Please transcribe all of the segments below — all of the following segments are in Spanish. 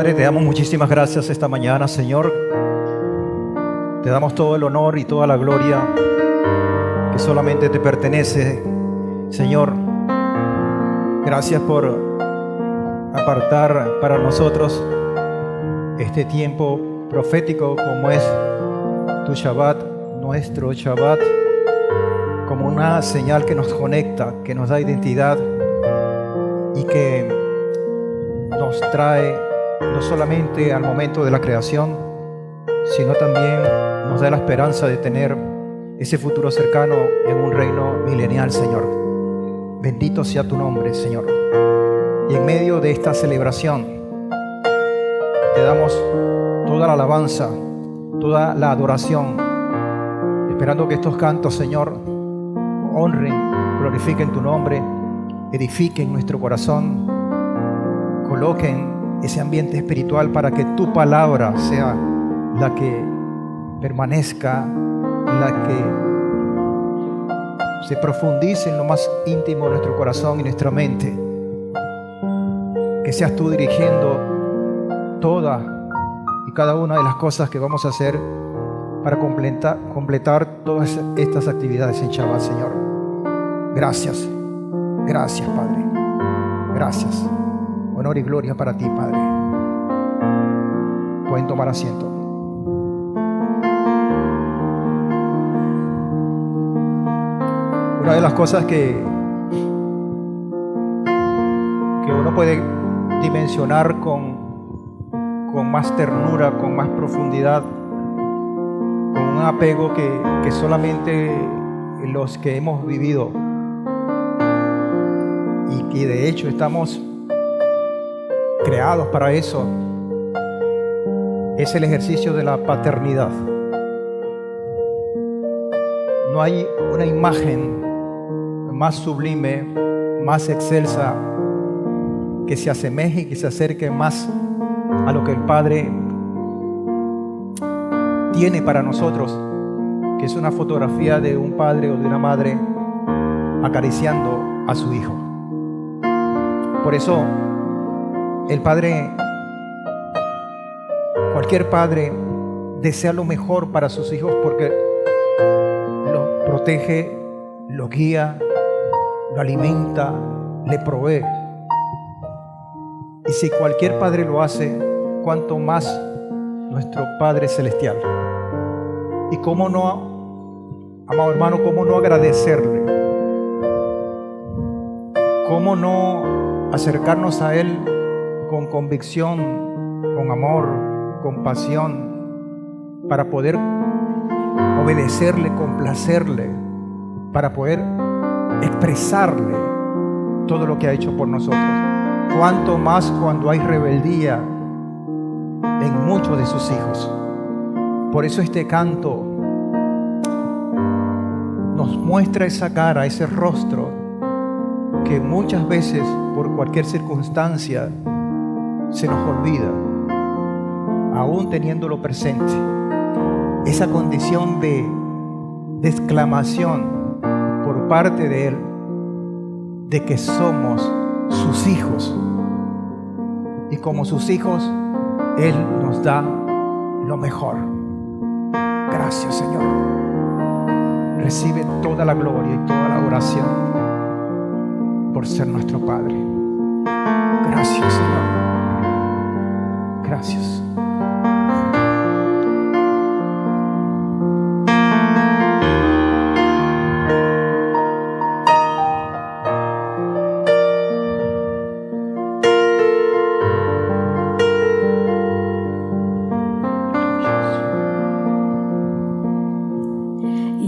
Padre, te damos muchísimas gracias esta mañana, Señor. Te damos todo el honor y toda la gloria que solamente te pertenece, Señor. Gracias por apartar para nosotros este tiempo profético como es tu Shabbat, nuestro Shabbat, como una señal que nos conecta, que nos da identidad y que nos trae no solamente al momento de la creación, sino también nos da la esperanza de tener ese futuro cercano en un reino milenial, Señor. Bendito sea tu nombre, Señor. Y en medio de esta celebración te damos toda la alabanza, toda la adoración, esperando que estos cantos, Señor, honren, glorifiquen tu nombre, edifiquen nuestro corazón, coloquen ese ambiente espiritual para que tu palabra sea la que permanezca, la que se profundice en lo más íntimo de nuestro corazón y nuestra mente. Que seas tú dirigiendo toda y cada una de las cosas que vamos a hacer para completar todas estas actividades en Shabbat, Señor. Gracias, gracias, Padre. Gracias. Honor y gloria para ti, Padre. Pueden tomar asiento. Una de las cosas que uno puede dimensionar con más ternura, con más profundidad, con un apego que solamente los que hemos vivido y que de hecho estamos creados para eso, es el ejercicio de la paternidad. No hay una imagen más sublime, más excelsa, que se asemeje y que se acerque más a lo que el Padre tiene para nosotros, que es una fotografía de un padre o de una madre acariciando a su hijo. Por eso el padre, cualquier padre, desea lo mejor para sus hijos porque los protege, los guía, lo alimenta, le provee. Y si cualquier padre lo hace, cuánto más nuestro Padre Celestial. Y cómo no, amado hermano, cómo no agradecerle, cómo no acercarnos a Él con convicción, con amor, con pasión, para poder obedecerle, complacerle, para poder expresarle todo lo que ha hecho por nosotros. Cuánto más cuando hay rebeldía en muchos de sus hijos. Por eso este canto nos muestra esa cara, ese rostro que muchas veces por cualquier circunstancia se nos olvida, aún teniéndolo presente. Esa condición de exclamación por parte de Él, de que somos sus hijos. Y como sus hijos, Él nos da lo mejor. Gracias, Señor. Recibe toda la gloria y toda la adoración por ser nuestro Padre. Gracias, Señor. Gracias.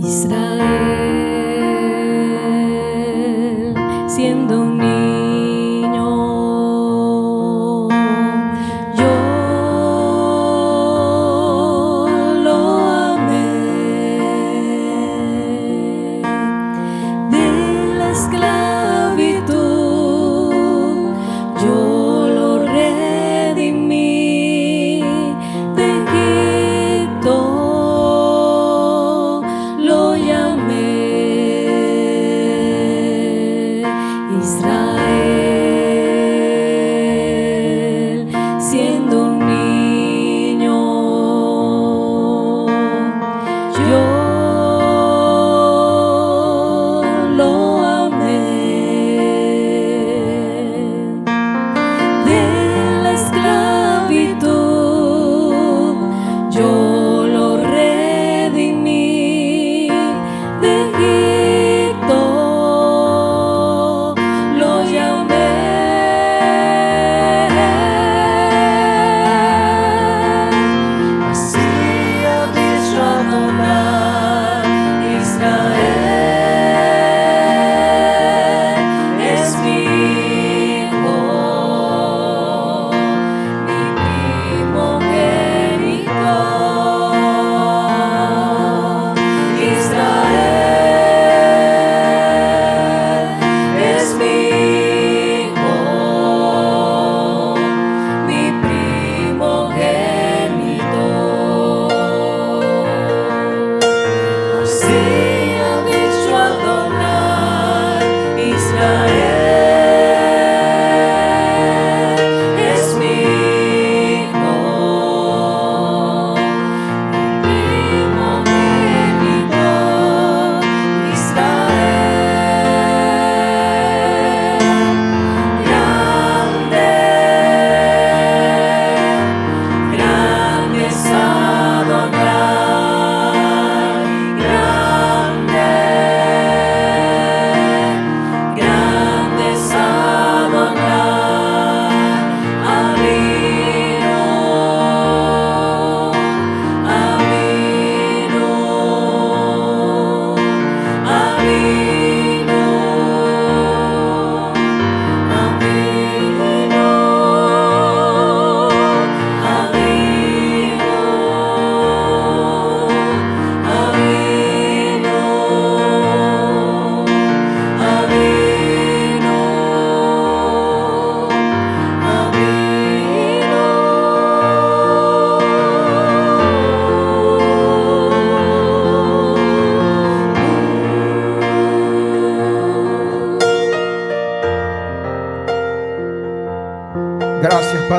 Israel, siendo un niño, yo lo amé. De la esclavitud yo lo redimí, de Egipto lo llamé.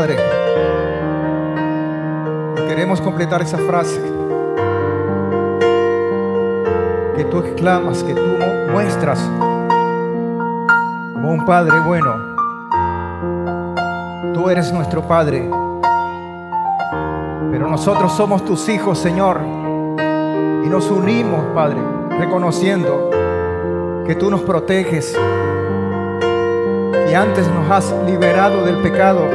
Padre. Y queremos completar esa frase. Que tú exclamas, que tú muestras como un Padre bueno. Tú eres nuestro Padre, pero nosotros somos tus hijos, Señor, y nos unimos, Padre, reconociendo que tú nos proteges, que antes nos has liberado del pecado,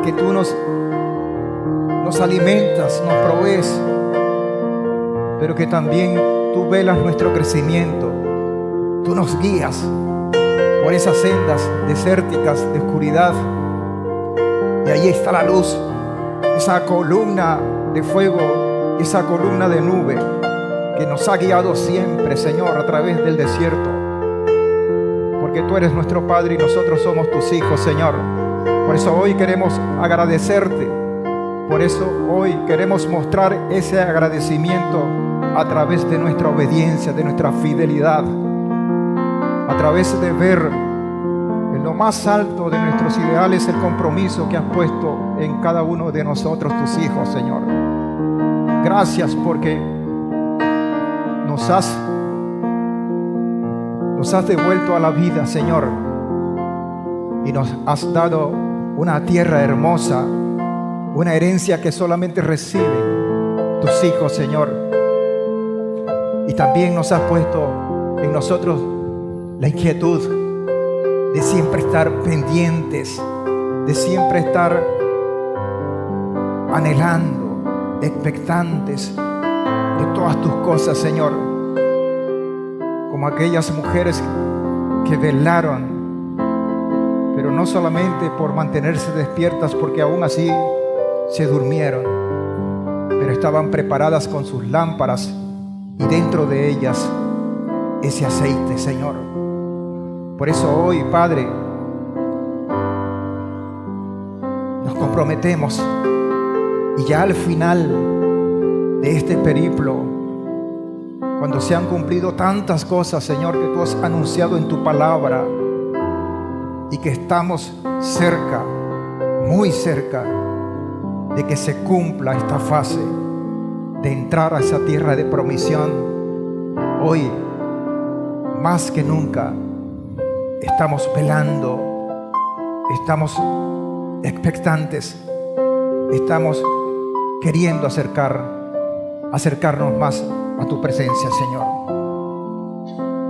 que tú nos alimentas, nos provees, pero que también tú velas nuestro crecimiento. Tú nos guías por esas sendas desérticas de oscuridad, y ahí está la luz, esa columna de fuego, esa columna de nube que nos ha guiado siempre, Señor, a través del desierto, porque tú eres nuestro Padre y nosotros somos tus hijos, Señor. Por eso hoy queremos agradecerte, por eso hoy queremos mostrar ese agradecimiento a través de nuestra obediencia, de nuestra fidelidad, a través de ver en lo más alto de nuestros ideales el compromiso que has puesto en cada uno de nosotros, tus hijos, Señor. Gracias porque nos has devuelto a la vida, Señor, y nos has dado una tierra hermosa, una herencia que solamente reciben tus hijos, Señor. Y también nos has puesto en nosotros la inquietud de siempre estar pendientes, de siempre estar anhelando, expectantes de todas tus cosas, Señor. Como aquellas mujeres que velaron, pero no solamente por mantenerse despiertas, porque aún así se durmieron, pero estaban preparadas con sus lámparas y dentro de ellas ese aceite, Señor. Por eso hoy, Padre, nos comprometemos, y ya al final de este periplo, cuando se han cumplido tantas cosas, Señor, que tú has anunciado en tu palabra, y que estamos cerca, muy cerca de que se cumpla esta fase de entrar a esa tierra de promisión, hoy más que nunca estamos velando, estamos expectantes, estamos queriendo acercarnos más a tu presencia, Señor.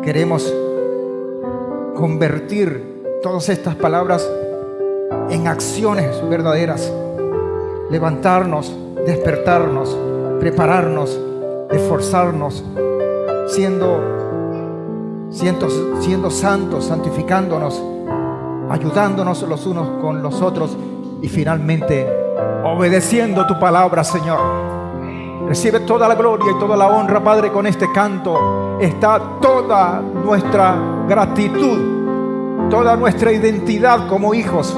Queremos convertir todas estas palabras en acciones verdaderas, levantarnos, despertarnos, prepararnos, esforzarnos, siendo santos, santificándonos, ayudándonos los unos con los otros y finalmente obedeciendo tu palabra, Señor. Recibe toda la gloria y toda la honra, Padre. Con este canto está toda nuestra gratitud, toda nuestra identidad como hijos.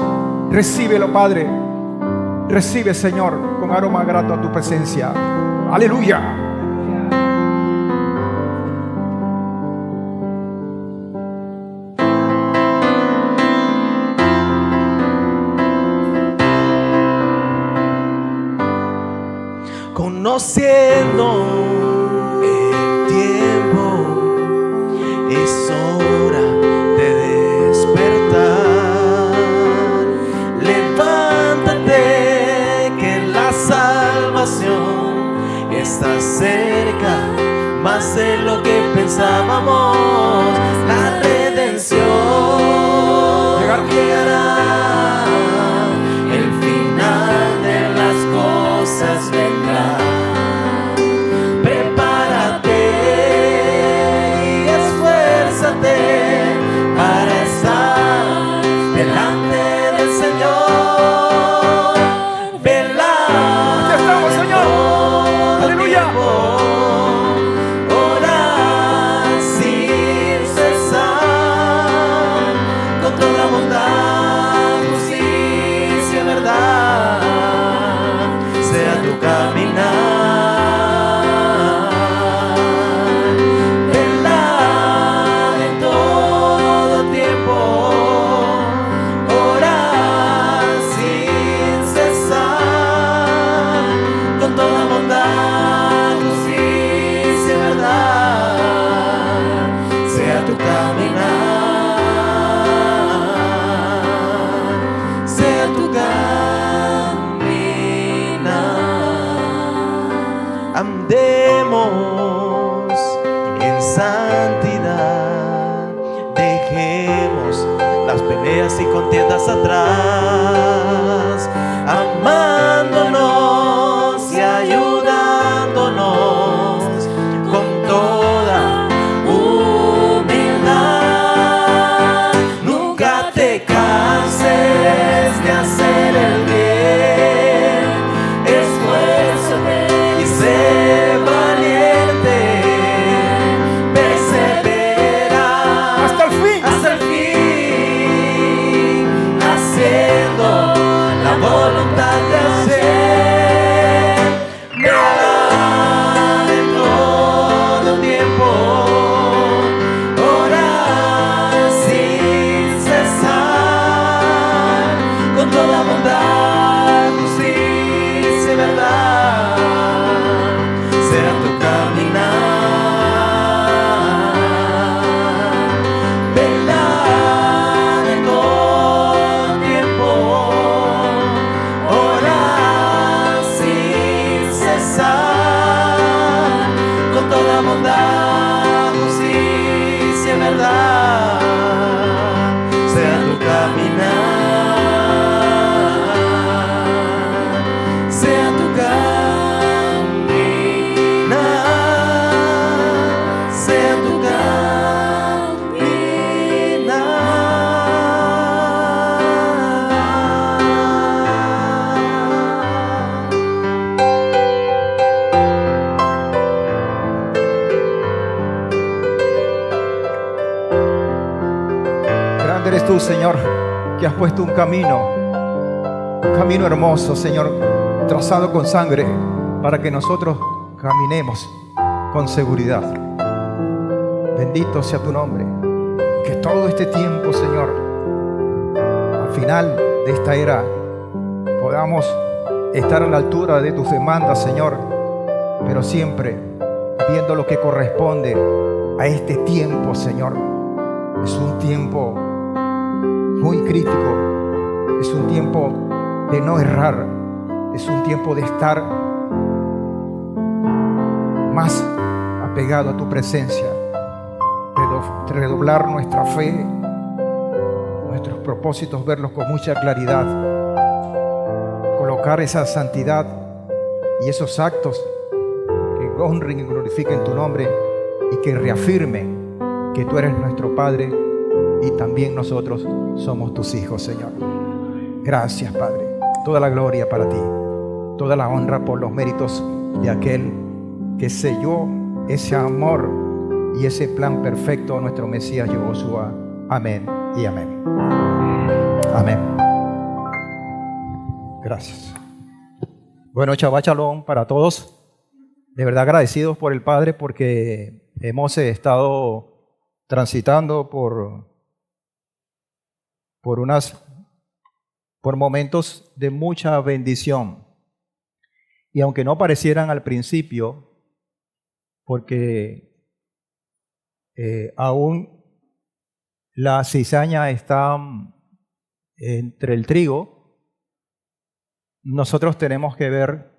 Recíbelo, Padre. Recibe, Señor, con aroma grato a tu presencia. Aleluya. Conociendo el tiempo, es hora de despertar. Levántate, que la salvación está cerca, más de lo que pensábamos. La redención llegará, el final de las cosas vendrá. Prepárate y esfuérzate para estar delante del Señor. Velar. Aquí estamos, Señor. Aleluya. Orar sin cesar. andemos en santidad, dejemos las peleas y contiendas atrás, amándonos y ayudándonos con toda humildad. Nunca te canses de hacer el bien, esfuérzate y sé valiente, persevera Hasta el fin. haciendo la voluntad de hacer. Me alaba en todo tiempo, orar sin cesar, con toda bondad, justicia y verdad, sea tu caminar. Velar en todo tiempo, orar sin cesar, con toda bondad, justicia y verdad, sea tu caminar, sea tu caminar, sea tu caminar. Grande eres tú, Señor, que has puesto un camino hermoso, Señor, trazado con sangre, para que nosotros caminemos con seguridad. Bendito sea tu nombre. Que todo este tiempo, Señor, al final de esta era, podamos estar a la altura de tus demandas, Señor, pero siempre viendo lo que corresponde a este tiempo, Señor. Es un tiempo muy crítico, es un tiempo de no errar, es un tiempo de estar más apegado a tu presencia, redoblar nuestra fe, nuestros propósitos, verlos con mucha claridad, colocar esa santidad y esos actos que honren y glorifiquen tu nombre y que reafirmen que tú eres nuestro Padre y también nosotros somos tus hijos, Señor. Gracias, Padre. Toda la gloria para ti, toda la honra por los méritos de aquel que selló ese amor y ese plan perfecto a nuestro Mesías Yahushua. Amén y amén. Amén. Gracias. Bueno, Shabbat Shalom para todos. De verdad agradecidos por el Padre porque hemos estado transitando por momentos de mucha bendición. Y aunque no parecieran al principio, porque aún la cizaña está entre el trigo, nosotros tenemos que ver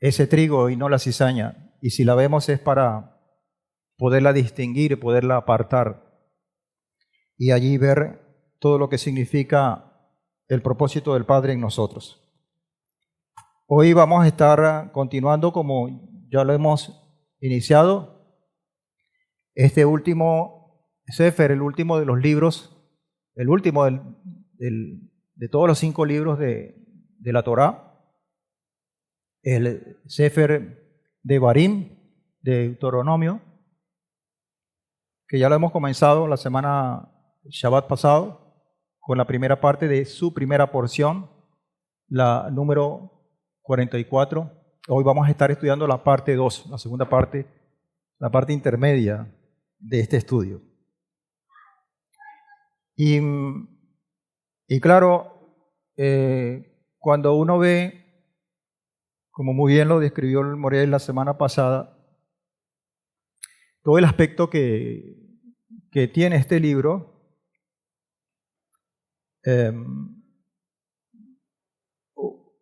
ese trigo y no la cizaña. Y si la vemos es para poderla distinguir y poderla apartar. Y allí ver todo lo que significa el propósito del Padre en nosotros. Hoy vamos a estar continuando, como ya lo hemos iniciado, este último Sefer, el último de los libros, el último de todos los 5 libros de la Torá, el Sefer de Barim, de Deuteronomio, que ya lo hemos comenzado la semana Shabbat pasado, con la primera parte de su primera porción, la número 44. Hoy vamos a estar estudiando la parte 2, la segunda parte, la parte intermedia de este estudio. Y claro, cuando uno ve, como muy bien lo describió el Moriel la semana pasada, todo el aspecto que tiene este libro,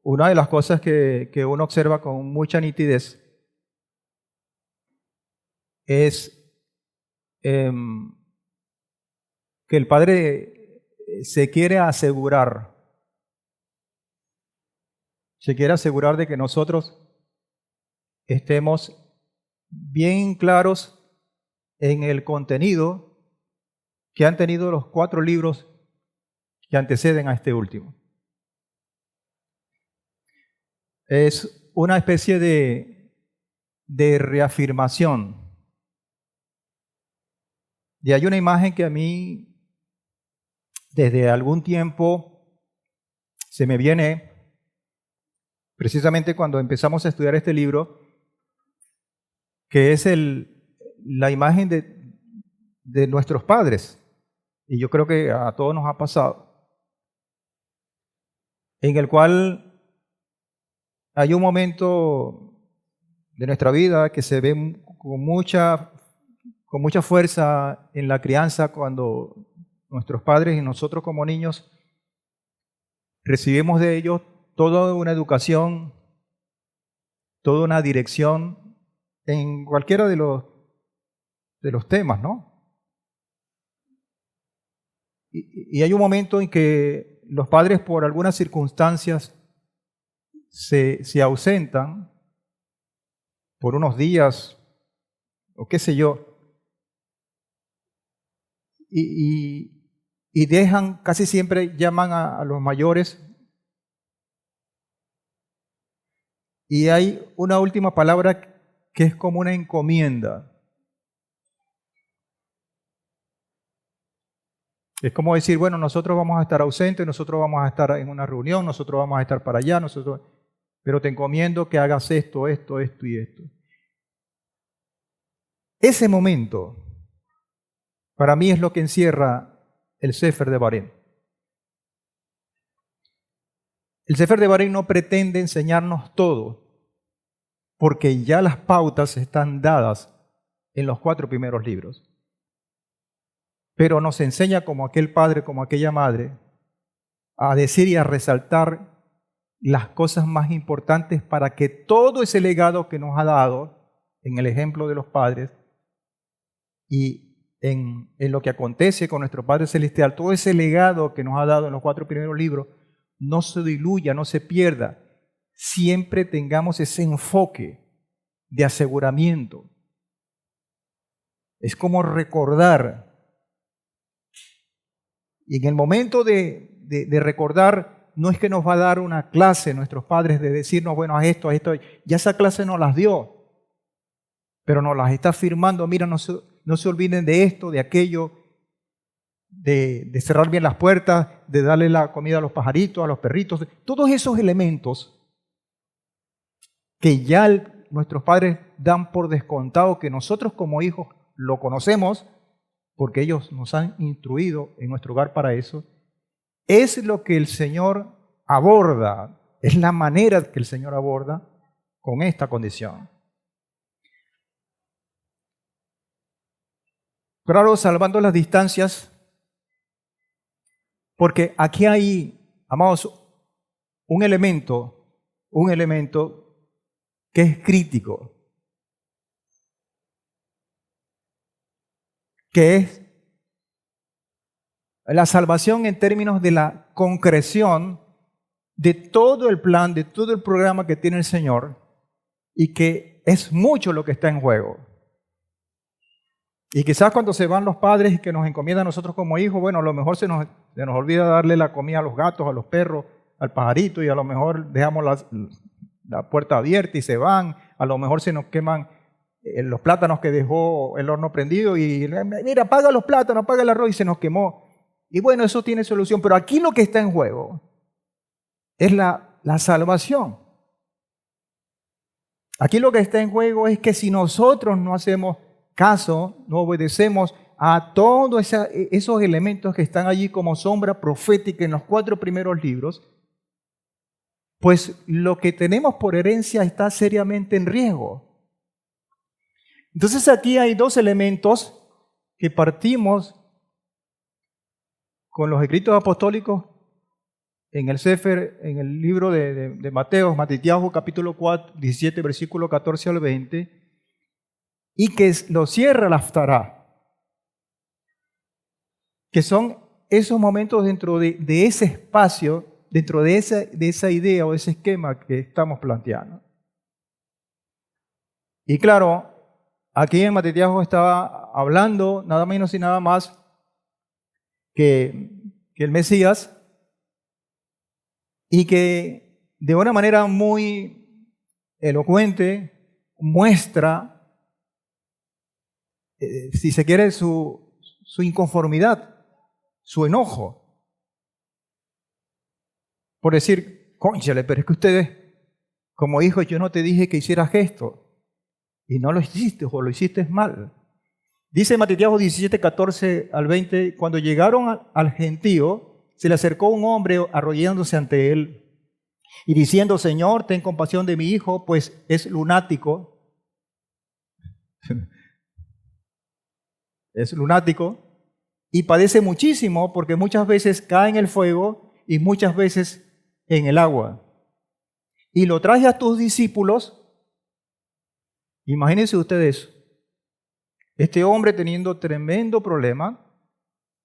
una de las cosas que uno observa con mucha nitidez es que el Padre se quiere asegurar de que nosotros estemos bien claros en el contenido que han tenido los 4 libros que anteceden a este último. Es una especie de reafirmación. Y hay una imagen que a mí desde algún tiempo se me viene, precisamente cuando empezamos a estudiar este libro, que es la imagen de nuestros padres. Y yo creo que a todos nos ha pasado, en el cual hay un momento de nuestra vida que se ve con mucha fuerza en la crianza, cuando nuestros padres y nosotros como niños recibimos de ellos toda una educación, toda una dirección en cualquiera de los temas, ¿no? Y hay un momento en que los padres, por algunas circunstancias, se ausentan por unos días o qué sé yo, y dejan, casi siempre llaman a los mayores, y hay una última palabra que es como una encomienda. Es como decir, bueno, nosotros vamos a estar ausentes, nosotros vamos a estar en una reunión, nosotros vamos a estar para allá, pero te encomiendo que hagas esto, esto, esto y esto. Ese momento, para mí, es lo que encierra el Sefer Devarim. El Sefer Devarim no pretende enseñarnos todo, porque ya las pautas están dadas en los 4 primeros libros. Pero nos enseña, como aquel padre, como aquella madre, a decir y a resaltar las cosas más importantes para que todo ese legado que nos ha dado, en el ejemplo de los padres, y en lo que acontece con nuestro Padre Celestial, todo ese legado que nos ha dado en los 4 primeros libros, no se diluya, no se pierda. Siempre tengamos ese enfoque de aseguramiento. Es como recordar. Y en el momento de recordar, no es que nos va a dar una clase nuestros padres de decirnos, bueno, haz esto, ya esa clase nos las dio, pero nos las está afirmando. Mira, no se olviden de esto, de aquello, de cerrar bien las puertas, de darle la comida a los pajaritos, a los perritos, todos esos elementos que ya nuestros padres dan por descontado, que nosotros como hijos lo conocemos, porque ellos nos han instruido en nuestro hogar para eso, es lo que el Señor aborda, es la manera que el Señor aborda con esta condición. Claro, salvando las distancias, porque aquí hay, amados, un elemento que es crítico, que es la salvación en términos de la concreción de todo el plan, de todo el programa que tiene el Señor, y que es mucho lo que está en juego. Y quizás cuando se van los padres y que nos encomiendan a nosotros como hijos, bueno, a lo mejor se nos olvida darle la comida a los gatos, a los perros, al pajarito, y a lo mejor dejamos la puerta abierta y se van, a lo mejor se nos queman los plátanos que dejó el horno prendido y mira, apaga los plátanos, apaga el arroz, y se nos quemó. Y bueno, eso tiene solución, pero aquí lo que está en juego es la salvación. Aquí lo que está en juego es que si nosotros no hacemos caso, no obedecemos a todos esos elementos que están allí como sombra profética en los 4 primeros libros, pues lo que tenemos por herencia está seriamente en riesgo. Entonces aquí hay 2 elementos que partimos con los escritos apostólicos en el Sefer, en el libro de Mateo, Matitiahu, capítulo 4, 17, versículo 14 al 20, y que lo cierra la Haftará, que son esos momentos dentro de ese espacio, dentro de esa idea o ese esquema que estamos planteando. Y claro, aquí en Matitiahu estaba hablando nada menos y nada más que el Mesías, y que de una manera muy elocuente muestra, si se quiere, su inconformidad, su enojo. Por decir, cónchale, pero es que ustedes, como hijos, yo no te dije que hicieras esto, y no lo hiciste o lo hiciste mal. Dice Matitiahu 17, 14 al 20, cuando llegaron al gentío, se le acercó un hombre arrodillándose ante él y diciendo, Señor, ten compasión de mi hijo, pues es lunático. Es lunático y padece muchísimo porque muchas veces cae en el fuego y muchas veces en el agua. Y lo traje a tus discípulos. Imagínense ustedes, este hombre teniendo tremendo problema,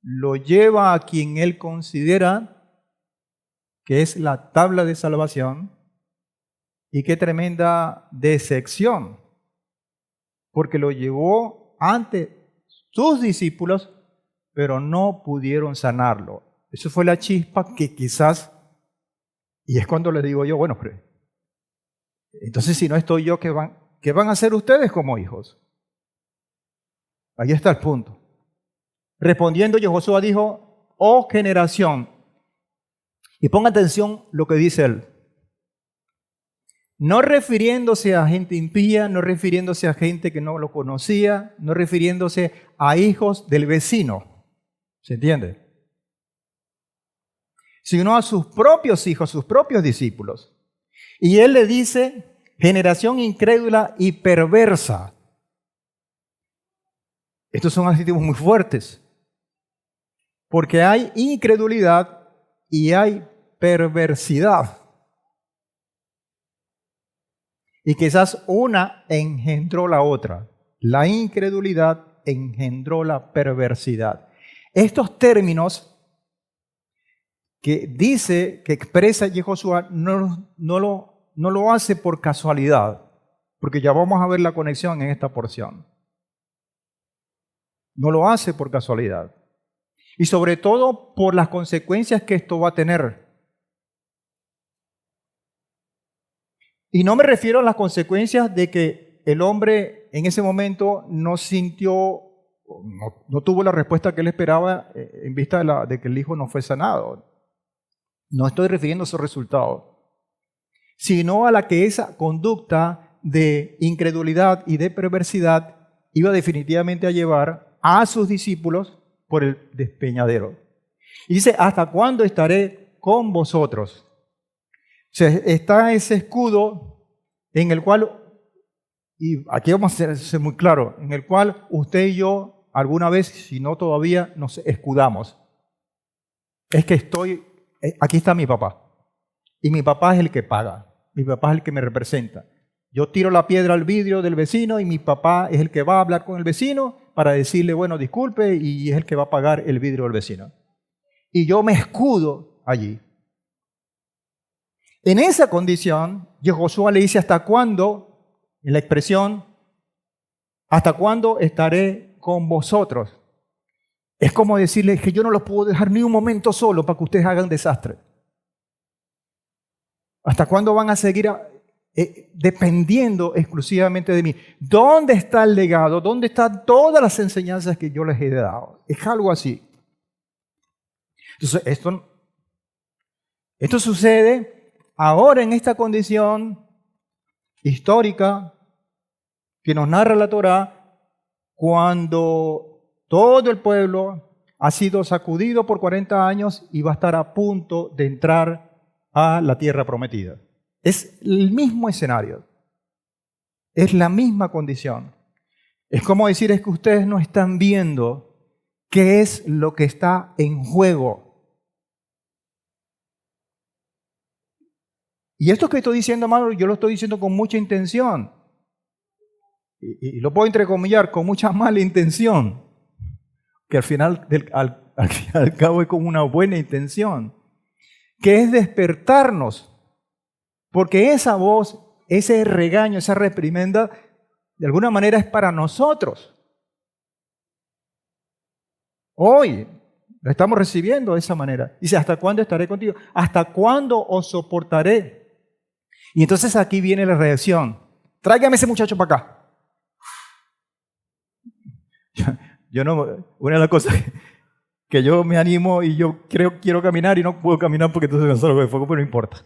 lo lleva a quien él considera que es la tabla de salvación, y qué tremenda decepción, porque lo llevó ante sus discípulos, pero no pudieron sanarlo. Eso fue la chispa que quizás, y es cuando les digo yo, bueno, pero entonces si no estoy yo, ¿qué van a hacer ustedes como hijos? Ahí está el punto. Respondiendo, Yehoshua dijo, oh generación, y ponga atención lo que dice él, no refiriéndose a gente impía, no refiriéndose a gente que no lo conocía, no refiriéndose a hijos del vecino, ¿se entiende? Sino a sus propios hijos, sus propios discípulos. Y él le dice, generación incrédula y perversa. Estos son adjetivos muy fuertes. Porque hay incredulidad y hay perversidad. Y quizás una engendró la otra. La incredulidad engendró la perversidad. Estos términos que dice, que expresa Yehoshua, no lo hace por casualidad. Porque ya vamos a ver la conexión en esta porción. No lo hace por casualidad. Y sobre todo por las consecuencias que esto va a tener. Y no me refiero a las consecuencias de que el hombre en ese momento no sintió, no tuvo la respuesta que él esperaba en vista de que el hijo no fue sanado. No estoy refiriendo a esos resultados, sino a la que esa conducta de incredulidad y de perversidad iba definitivamente a llevar a sus discípulos por el despeñadero. Y dice, ¿hasta cuándo estaré con vosotros? O sea, está ese escudo en el cual, y aquí vamos a ser muy claro, en el cual usted y yo alguna vez, si no todavía, nos escudamos. Es que aquí está mi papá, y mi papá es el que paga, mi papá es el que me representa. Yo tiro la piedra al vidrio del vecino y mi papá es el que va a hablar con el vecino para decirle, bueno, disculpe, y es el que va a pagar el vidrio del vecino. Y yo me escudo allí. En esa condición, Yehoshua le dice, ¿hasta cuándo? En la expresión, ¿hasta cuándo estaré con vosotros? Es como decirle que yo no los puedo dejar ni un momento solo para que ustedes hagan desastre. ¿Hasta cuándo van a seguir dependiendo exclusivamente de mí? ¿Dónde está el legado? ¿Dónde están todas las enseñanzas que yo les he dado? Es algo así. Entonces, esto sucede ahora en esta condición histórica que nos narra la Torá, cuando todo el pueblo ha sido sacudido por 40 años y va a estar a punto de entrar a la tierra prometida. Es el mismo escenario, es la misma condición. Es como decir, es que ustedes no están viendo qué es lo que está en juego. Y esto que estoy diciendo, hermano, yo lo estoy diciendo con mucha intención. Y lo puedo entrecomillar, con mucha mala intención. Que al final, al cabo es con una buena intención. Que es despertarnos. Porque esa voz, ese regaño, esa reprimenda, de alguna manera es para nosotros. Hoy lo estamos recibiendo de esa manera. Dice, ¿hasta cuándo estaré contigo? ¿Hasta cuándo os soportaré? Y entonces aquí viene la reacción. Tráigame ese muchacho para acá. Yo no, una de las cosas que yo me animo y yo quiero caminar y no puedo caminar porque entonces me salgo de fuego, pero no importa.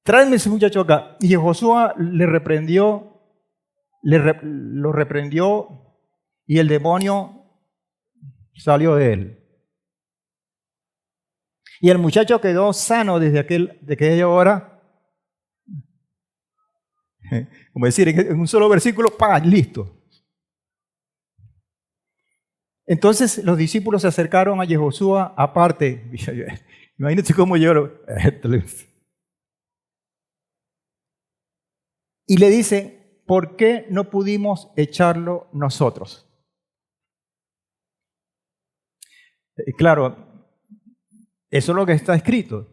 Tráeme ese muchacho acá. Y Josué lo reprendió y el demonio salió de él. Y el muchacho quedó sano desde aquella hora. Como decir, en un solo versículo, ¡pah! Listo. Entonces los discípulos se acercaron a Yehoshua aparte. Imagínate cómo lloro. Y le dice, ¿por qué no pudimos echarlo nosotros? Claro, eso es lo que está escrito,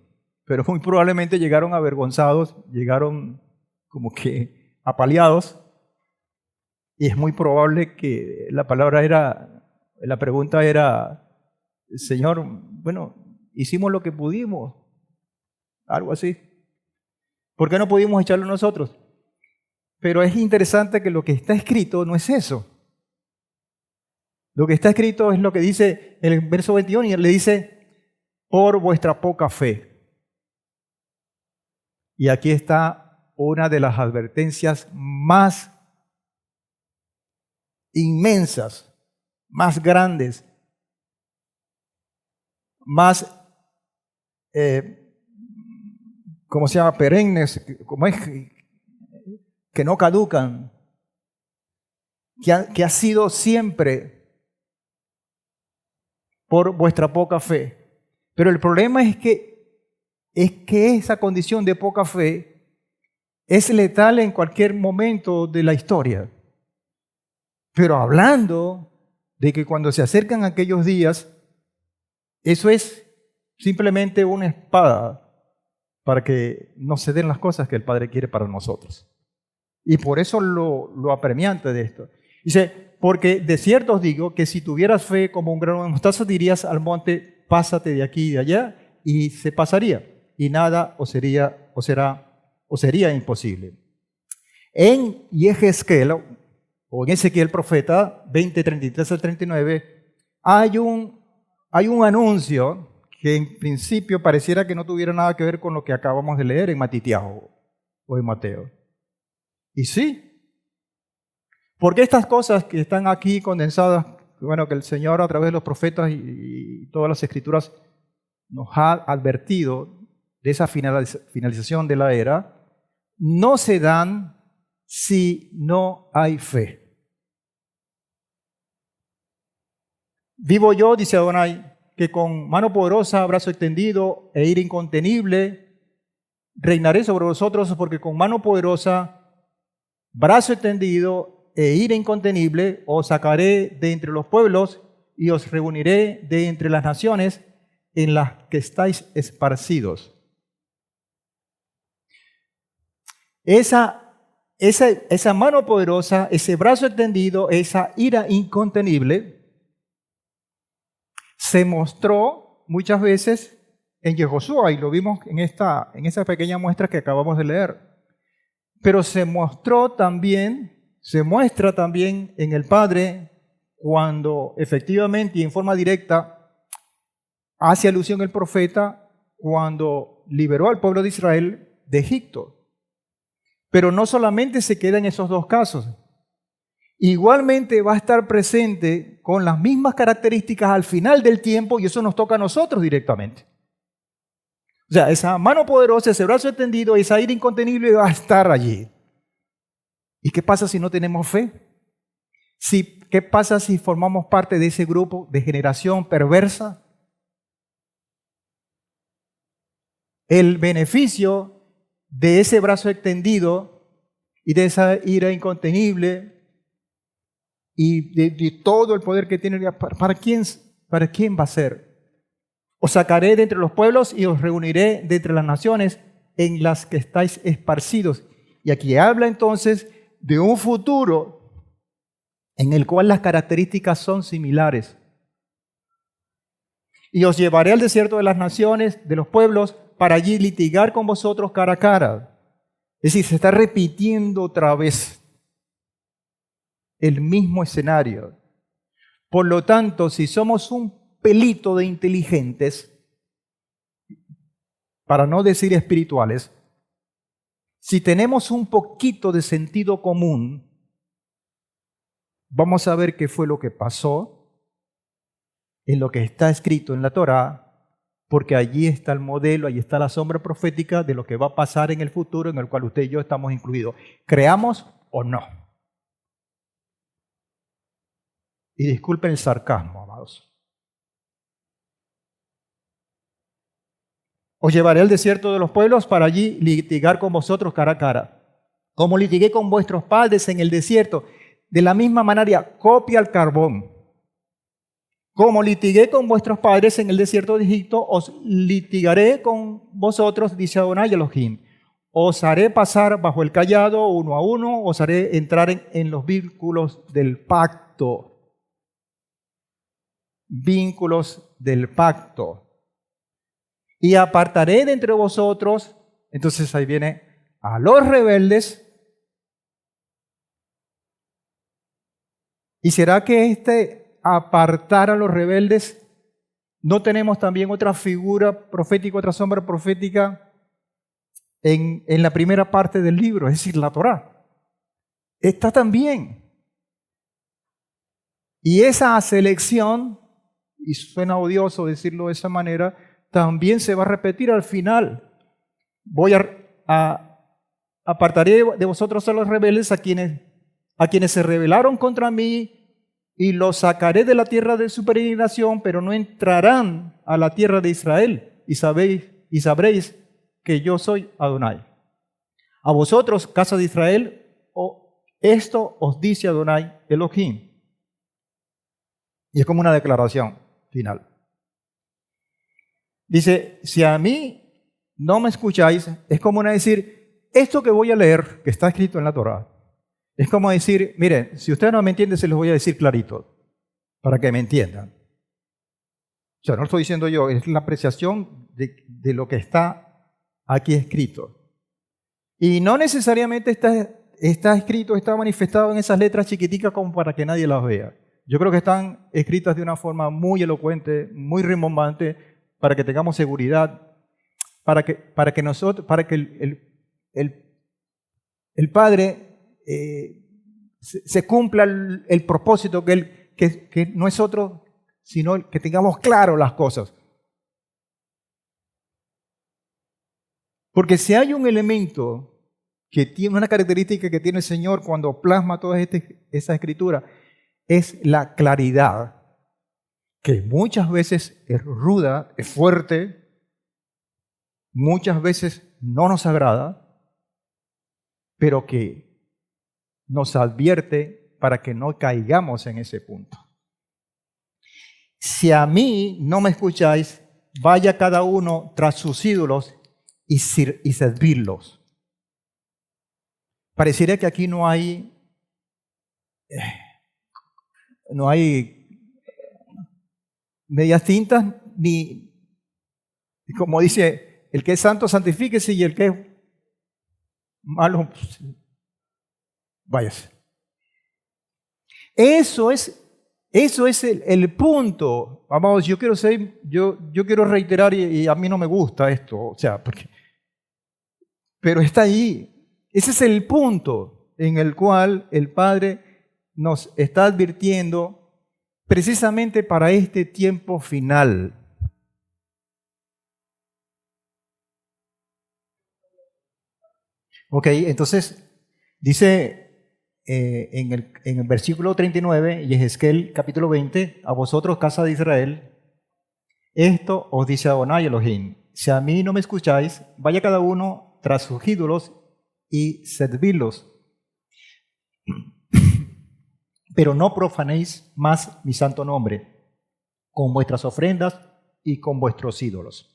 pero muy probablemente llegaron avergonzados, llegaron como que apaleados, y es muy probable que la pregunta era, Señor, bueno, hicimos lo que pudimos, algo así. ¿Por qué no pudimos echarlo nosotros? Pero es interesante que lo que está escrito no es eso. Lo que está escrito es lo que dice en el verso 21 y le dice, por vuestra poca fe. Y aquí está una de las advertencias más inmensas, más grandes, más, ¿cómo se llama? Perennes, como es que no caducan, que ha sido siempre por vuestra poca fe. Pero el problema es que esa condición de poca fe es letal en cualquier momento de la historia. Pero hablando de que cuando se acercan aquellos días, eso es simplemente una espada para que no se den las cosas que el Padre quiere para nosotros. Y por eso lo apremiante de esto. Dice, porque de cierto os digo que si tuvieras fe como un grano de mostaza, dirías al monte, pásate de aquí y de allá, y se pasaría, y nada os sería imposible. En Yehezkel, o en Ezequiel profeta, 20, 33 al 39, hay un anuncio que en principio pareciera que no tuviera nada que ver con lo que acabamos de leer en Matitiahu o en Mateo. Y sí, porque estas cosas que están aquí condensadas, bueno, que el Señor a través de los profetas y todas las escrituras nos ha advertido de esa finalización de la era, no se dan si no hay fe. Vivo yo, dice Adonai, que con mano poderosa, brazo extendido e ira incontenible, reinaré sobre vosotros, porque con mano poderosa, brazo extendido e ira incontenible, os sacaré de entre los pueblos y os reuniré de entre las naciones en las que estáis esparcidos. Esa mano poderosa, ese brazo extendido, esa ira incontenible, se mostró muchas veces en Yehoshua, y lo vimos en esa pequeña muestra que acabamos de leer. Pero se muestra también en el Padre cuando efectivamente y en forma directa hace alusión el profeta cuando liberó al pueblo de Israel de Egipto. Pero no solamente se queda en esos dos casos. Igualmente va a estar presente con las mismas características al final del tiempo y eso nos toca a nosotros directamente. O sea, esa mano poderosa, ese brazo extendido, esa ira incontenible va a estar allí. ¿Y qué pasa si no tenemos fe? ¿Qué pasa si formamos parte de ese grupo de generación perversa? El beneficio de ese brazo extendido y de esa ira incontenible y de todo el poder que tiene. ¿Para quién va a ser? Os sacaré de entre los pueblos y os reuniré de entre las naciones en las que estáis esparcidos. Y aquí habla entonces de un futuro en el cual las características son similares. Y os llevaré al desierto de las naciones, de los pueblos, para allí litigar con vosotros cara a cara. Es decir, se está repitiendo otra vez el mismo escenario. Por lo tanto, si somos un pelito de inteligentes, para no decir espirituales, si tenemos un poquito de sentido común, vamos a ver qué fue lo que pasó en lo que está escrito en la Torá, porque allí está el modelo, allí está la sombra profética de lo que va a pasar en el futuro en el cual usted y yo estamos incluidos. ¿Creamos o no? Y disculpen el sarcasmo, amados. Os llevaré al desierto de los pueblos para allí litigar con vosotros cara a cara. Como litigué con vuestros padres en el desierto, de la misma manera, copia el carbón. Como litigué con vuestros padres en el desierto de Egipto, os litigaré con vosotros, dice Adonai Elohim. Os haré pasar bajo el cayado uno a uno, os haré entrar en los vínculos del pacto. Vínculos del pacto. Y apartaré de entre vosotros, entonces ahí viene, a los rebeldes. ¿Y será que apartar a los rebeldes, no tenemos también otra figura profética, otra sombra profética en la primera parte del libro, es decir, la Torá? Está también. Y esa selección, y suena odioso decirlo de esa manera, también se va a repetir al final. Apartaré de vosotros a los rebeldes, a quienes se rebelaron contra mí, y los sacaré de la tierra de su peregrinación, pero no entrarán a la tierra de Israel, y sabréis que yo soy Adonai. A vosotros, casa de Israel, esto os dice Adonai Elohim. Y es como una declaración final. Dice, si a mí no me escucháis, es como decir, esto que voy a leer, que está escrito en la Torá, es como decir, miren, si ustedes no me entienden, se los voy a decir clarito, para que me entiendan. O sea, no lo estoy diciendo yo, es la apreciación de lo que está aquí escrito. Y no necesariamente está escrito, está manifestado en esas letras chiquiticas como para que nadie las vea. Yo creo que están escritas de una forma muy elocuente, muy rimbombante, para que tengamos seguridad, para que el Padre se cumpla el propósito que no es otro, sino que tengamos claro las cosas. Porque si hay un elemento que tiene una característica que tiene el Señor cuando plasma toda esa escritura, es la claridad, que muchas veces es ruda, es fuerte, muchas veces no nos agrada, pero que nos advierte para que no caigamos en ese punto. Si a mí no me escucháis, vaya cada uno tras sus ídolos y servirlos. Pareciera que aquí no hay medias tintas, ni, como dice, el que es santo, santifíquese, y el que es malo, pues, váyase. Eso es el punto. Vamos, yo quiero reiterar, y a mí no me gusta esto, o sea, pero está ahí. Ese es el punto en el cual el Padre nos está advirtiendo precisamente para este tiempo final. Ok, entonces dice en el versículo 39, y Ezequiel capítulo 20, a vosotros, casa de Israel, esto os dice Adonai Elohim, si a mí no me escucháis, vaya cada uno tras sus ídolos y servirlos. Pero no profanéis más mi santo nombre con vuestras ofrendas y con vuestros ídolos.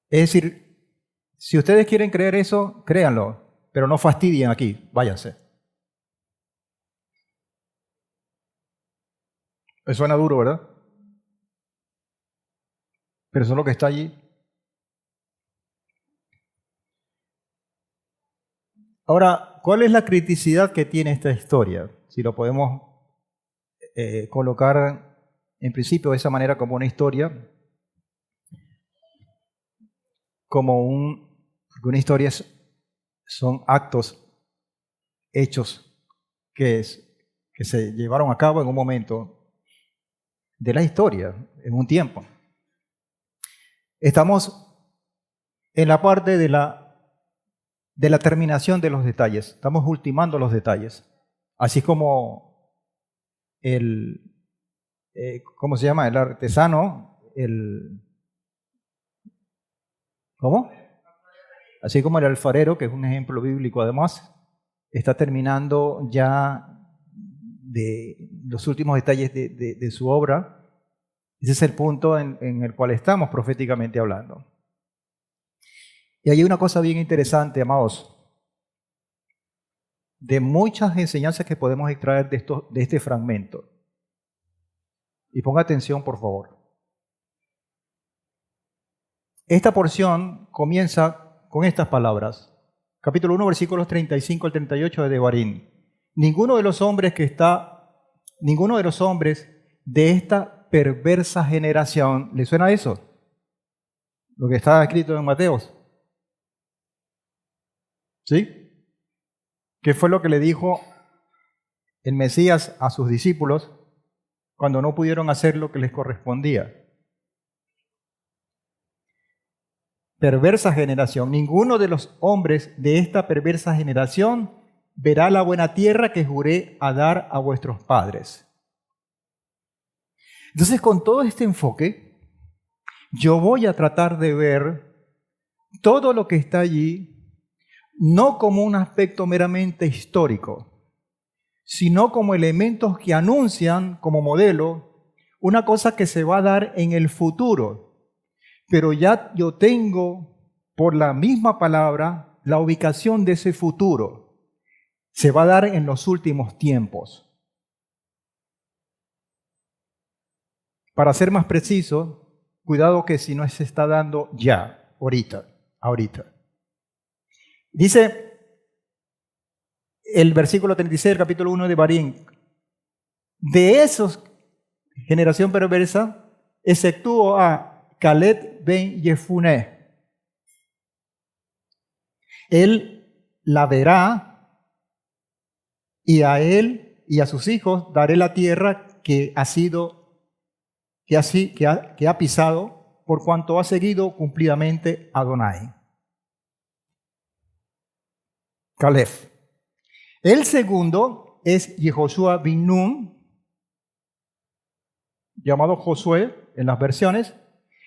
Es decir, si ustedes quieren creer eso, créanlo, pero no fastidien aquí, váyanse. Me suena duro, ¿verdad? Pero eso es lo que está allí. Ahora, ¿cuál es la criticidad que tiene esta historia? Si lo podemos colocar en principio de esa manera como una historia, porque una historia son actos, hechos que se llevaron a cabo en un momento de la historia, en un tiempo. Estamos en la parte de la terminación de los detalles, estamos ultimando los detalles, así como ¿cómo se llama? El artesano, ¿cómo? Así como el alfarero, que es un ejemplo bíblico además, está terminando ya de los últimos detalles de su obra. Ese es el punto en el cual estamos proféticamente hablando. Y hay una cosa bien interesante, amados, de muchas enseñanzas que podemos extraer de este fragmento. Y ponga atención, por favor. Esta porción comienza con estas palabras. Capítulo 1, versículos 35 al 38 de Devarim. Ninguno de los hombres de esta perversa generación, ¿le suena eso? Lo que está escrito en Mateos. ¿Sí? ¿Qué fue lo que le dijo el Mesías a sus discípulos cuando no pudieron hacer lo que les correspondía? Perversa generación. Ninguno de los hombres de esta perversa generación verá la buena tierra que juré a dar a vuestros padres. Entonces, con todo este enfoque, yo voy a tratar de ver todo lo que está allí, no como un aspecto meramente histórico, sino como elementos que anuncian como modelo una cosa que se va a dar en el futuro. Pero ya yo tengo, por la misma palabra, la ubicación de ese futuro. Se va a dar en los últimos tiempos. Para ser más preciso, cuidado que si no se está dando ya, ahorita. Dice el versículo 36 del capítulo 1 de Devarim: de esos, generación perversa, exceptúo a Caleb ben Yefuné. Él la verá, y a él y a sus hijos daré la tierra que ha pisado, por cuanto ha seguido cumplidamente a Adonai. Caleb. El segundo es Yehoshua bin Nun, llamado Josué en las versiones,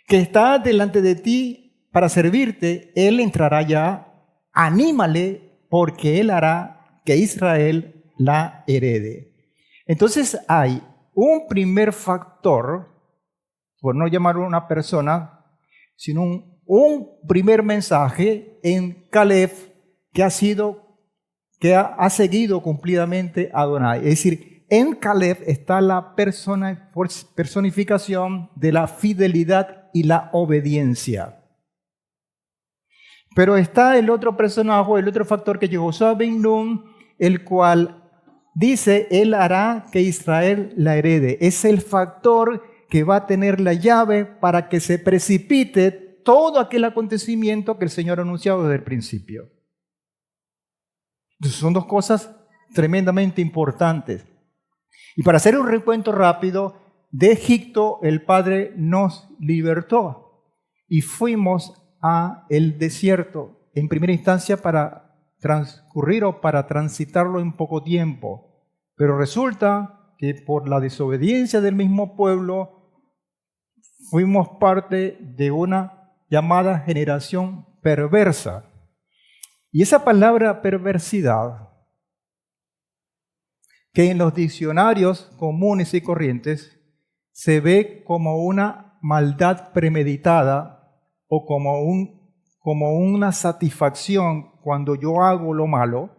que está delante de ti para servirte. Él entrará ya, anímale, porque él hará que Israel la herede. Entonces hay un primer factor, por no llamarlo una persona, sino un primer mensaje en Caleb que ha seguido cumplidamente a Adonai. Es decir, en Caleb está la personificación de la fidelidad y la obediencia. Pero está el otro personaje, el otro factor que es Yehoshua ben Nun, el cual dice, él hará que Israel la herede. Es el factor que va a tener la llave para que se precipite todo aquel acontecimiento que el Señor ha anunciado desde el principio. Entonces son dos cosas tremendamente importantes. Y para hacer un recuento rápido, de Egipto el Padre nos libertó y fuimos a el desierto en primera instancia para transcurrir o para transitarlo en poco tiempo. Pero resulta que por la desobediencia del mismo pueblo fuimos parte de una llamada generación perversa. Y esa palabra perversidad, que en los diccionarios comunes y corrientes se ve como una maldad premeditada o como una satisfacción cuando yo hago lo malo,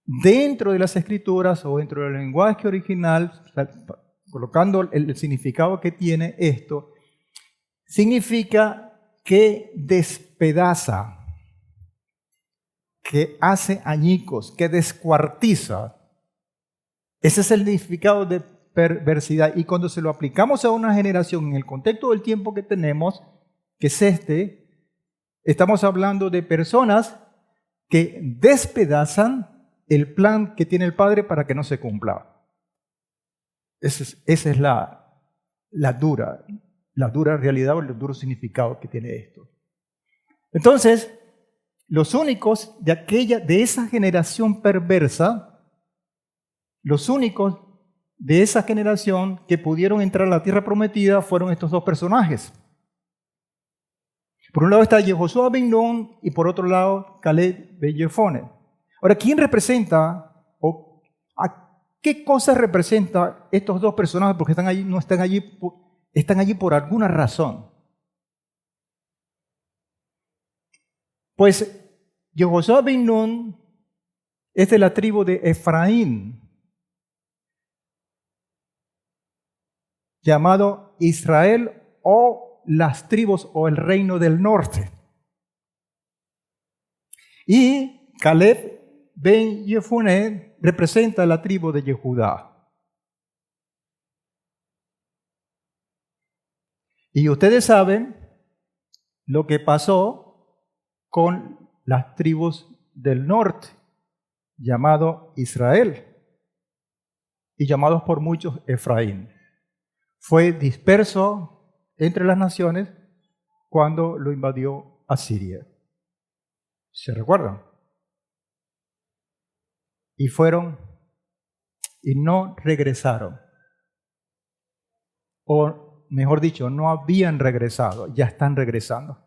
dentro de las escrituras o dentro del lenguaje original, colocando el significado que tiene esto, significa que despedaza, que hace añicos, que descuartiza. Ese es el significado de perversidad. Y cuando se lo aplicamos a una generación en el contexto del tiempo que tenemos, que es estamos hablando de personas que despedazan el plan que tiene el Padre para que no se cumpla. Esa es la dura realidad o el duro significado que tiene esto. Entonces, los únicos de esa generación perversa, los únicos de esa generación que pudieron entrar a la tierra prometida fueron estos dos personajes. Por un lado está Yehoshua ben Nun y por otro lado Caleb ben Jefone. Ahora, ¿quién representa o a qué cosas representa estos dos personajes? Porque están allí por alguna razón. Pues Yehoshua ben Nun es de la tribu de Efraín, llamado Israel o las tribus o el reino del norte. Y Caleb ben Jefone representa la tribu de Yehudá. Y ustedes saben lo que pasó con las tribus del norte, llamado Israel, y llamados por muchos Efraín. Fue disperso entre las naciones cuando lo invadió Asiria. ¿Se recuerdan? Y fueron y no regresaron. O mejor dicho, no habían regresado, ya están regresando.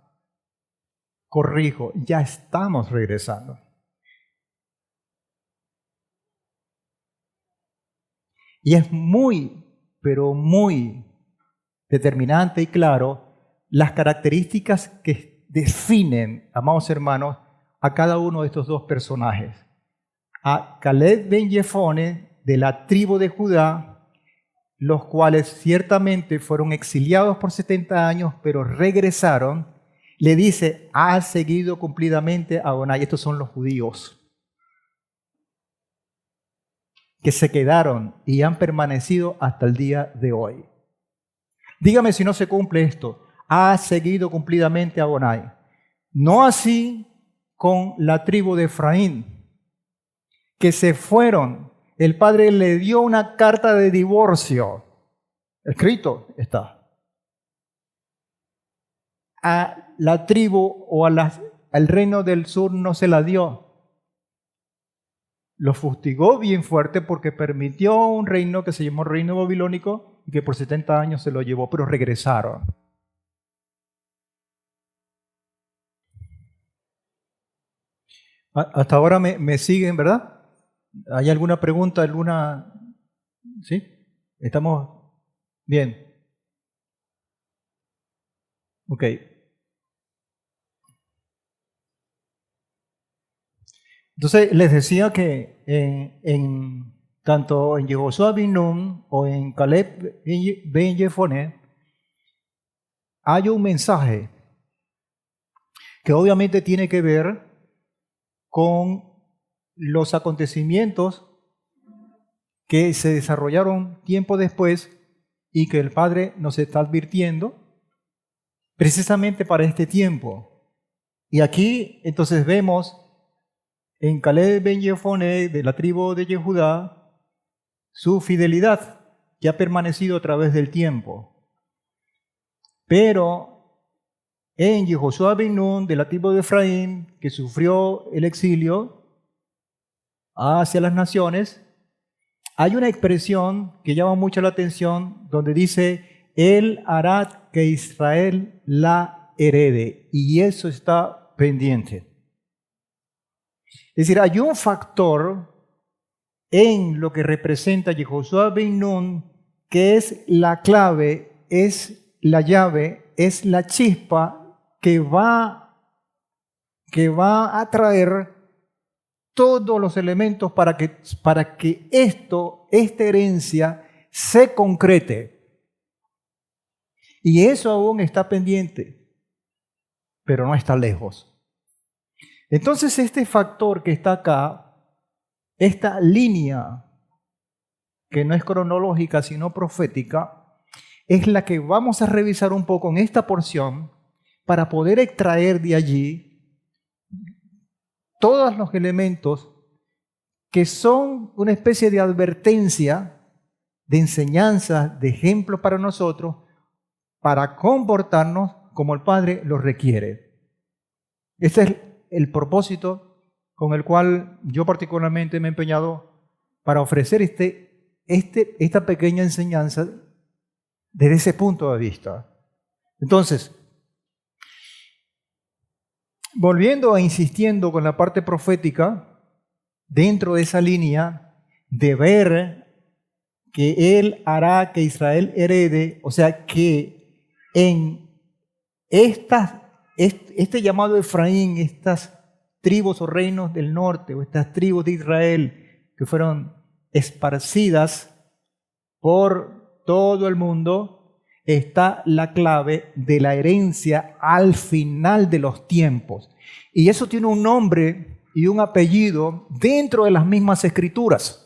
Corrijo, ya estamos regresando. Y es muy, pero muy determinante y claro las características que definen, amados hermanos, a cada uno de estos dos personajes. A Caleb ben Jefone de la tribu de Judá, los cuales ciertamente fueron exiliados por 70 años, pero regresaron, le dice, ha seguido cumplidamente a Adonai. Estos son los judíos que se quedaron y han permanecido hasta el día de hoy. Dígame si no se cumple esto. Ha seguido cumplidamente a Adonai. No así con la tribu de Efraín, que se fueron. El padre le dio una carta de divorcio. Escrito está. A la tribu o al reino del sur no se la dio. Lo fustigó bien fuerte porque permitió un reino que se llamó reino babilónico y que por 70 años se lo llevó, pero regresaron. Hasta ahora me siguen, ¿verdad? ¿Hay alguna pregunta? ¿Alguna? ¿Sí? ¿Estamos bien? Ok. Entonces les decía que tanto en Yehoshua ben Nun o en Caleb ben Jefone hay un mensaje que obviamente tiene que ver con los acontecimientos que se desarrollaron tiempo después y que el Padre nos está advirtiendo precisamente para este tiempo. Y aquí entonces vemos en Caleb ben Jefone de la tribu de Yehudá su fidelidad que ha permanecido a través del tiempo. Pero en Yehoshua ben Nun de la tribu de Efraín, que sufrió el exilio hacia las naciones, hay una expresión que llama mucho la atención donde dice, Él hará que Israel la herede. Y eso está pendiente. Es decir, hay un factor en lo que representa Yehoshua ben Nun que es la clave, es la llave, es la chispa que va a traer todos los elementos para que esta herencia se concrete. Y eso aún está pendiente, pero no está lejos. Entonces este factor que está acá, esta línea que no es cronológica sino profética, es la que vamos a revisar un poco en esta porción para poder extraer de allí todos los elementos que son una especie de advertencia, de enseñanza, de ejemplo para nosotros, para comportarnos como el Padre lo requiere. Este es el propósito con el cual yo particularmente me he empeñado para ofrecer esta pequeña enseñanza desde ese punto de vista. Entonces, volviendo e insistiendo con la parte profética, dentro de esa línea de ver que Él hará que Israel herede, o sea que en este llamado Efraín, estas tribus o reinos del norte, o estas tribus de Israel que fueron esparcidas por todo el mundo, está la clave de la herencia al final de los tiempos. Y eso tiene un nombre y un apellido dentro de las mismas escrituras.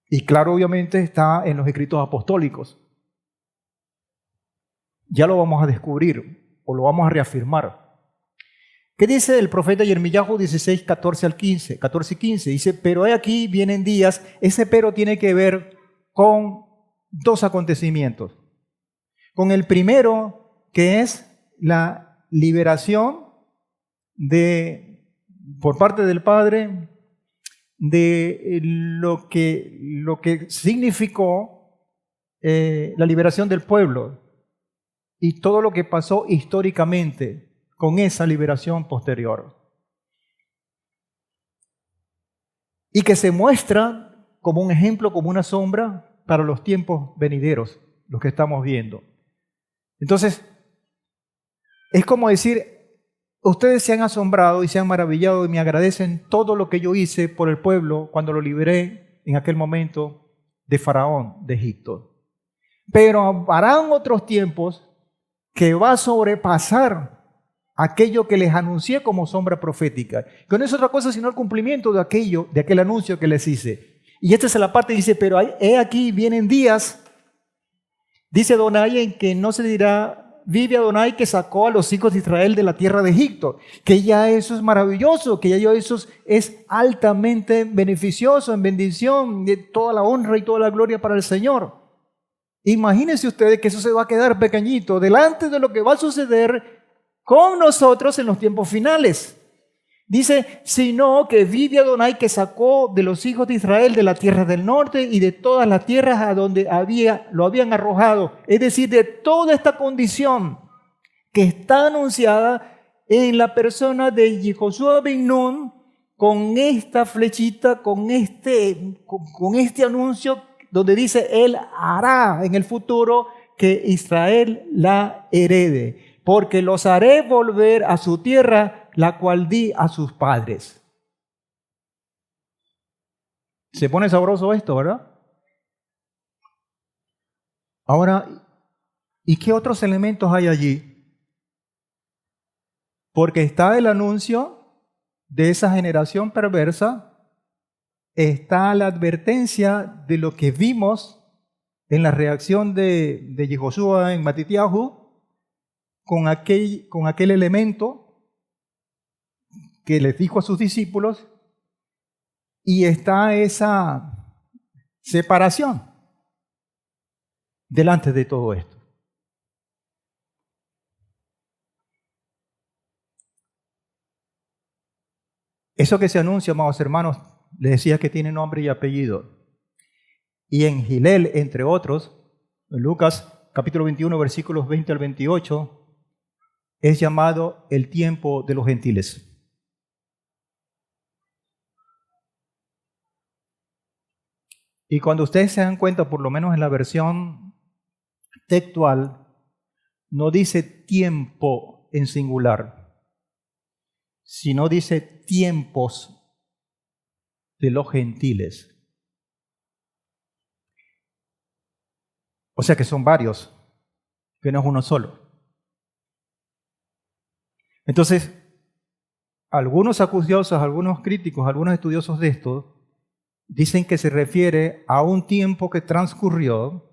Y claro, obviamente está en los escritos apostólicos. Ya lo vamos a descubrir o lo vamos a reafirmar. ¿Qué dice el profeta Yirmiyahu 16, 14 y 15? Dice, pero he aquí vienen días, ese pero tiene que ver con dos acontecimientos. Con el primero, que es la liberación por parte del Padre de lo que significó la liberación del pueblo y todo lo que pasó históricamente con esa liberación posterior. Y que se muestra como un ejemplo, como una sombra para los tiempos venideros, los que estamos viendo. Entonces, es como decir, ustedes se han asombrado y se han maravillado y me agradecen todo lo que yo hice por el pueblo cuando lo liberé en aquel momento de Faraón de Egipto. Pero harán otros tiempos que va a sobrepasar aquello que les anuncié como sombra profética. Que no es otra cosa sino el cumplimiento de aquel anuncio que les hice. Y esta es la parte que dice, pero he aquí vienen días, dice Adonai, en que no se dirá, vive Adonai que sacó a los hijos de Israel de la tierra de Egipto. Que ya eso es maravilloso, que ya eso es altamente beneficioso, en bendición, de toda la honra y toda la gloria para el Señor. Imagínense ustedes que eso se va a quedar pequeñito delante de lo que va a suceder con nosotros en los tiempos finales. Dice, sino que vive Adonai que sacó de los hijos de Israel de la tierra del norte y de todas las tierras a donde lo habían arrojado. Es decir, de toda esta condición que está anunciada en la persona de Yehoshua ben Nun, con esta flechita, con este anuncio donde dice, Él hará en el futuro que Israel la herede. Porque los haré volver a su tierra, la cual di a sus padres. Se pone sabroso esto, ¿verdad? Ahora, ¿y qué otros elementos hay allí? Porque está el anuncio de esa generación perversa, está la advertencia de lo que vimos en la reacción de Yehoshua en Matitiahu, con aquel elemento que les dijo a sus discípulos, y está esa separación delante de todo esto. Eso que se anuncia, amados hermanos, les decía que tiene nombre y apellido. Y en Gilel, entre otros, en Lucas capítulo 21, versículos 20 al 28, es llamado el tiempo de los gentiles. Y cuando ustedes se dan cuenta, por lo menos en la versión textual, no dice tiempo en singular, sino dice tiempos de los gentiles. O sea que son varios, que no es uno solo. Entonces, algunos acuciosos, algunos críticos, algunos estudiosos de esto, dicen que se refiere a un tiempo que transcurrió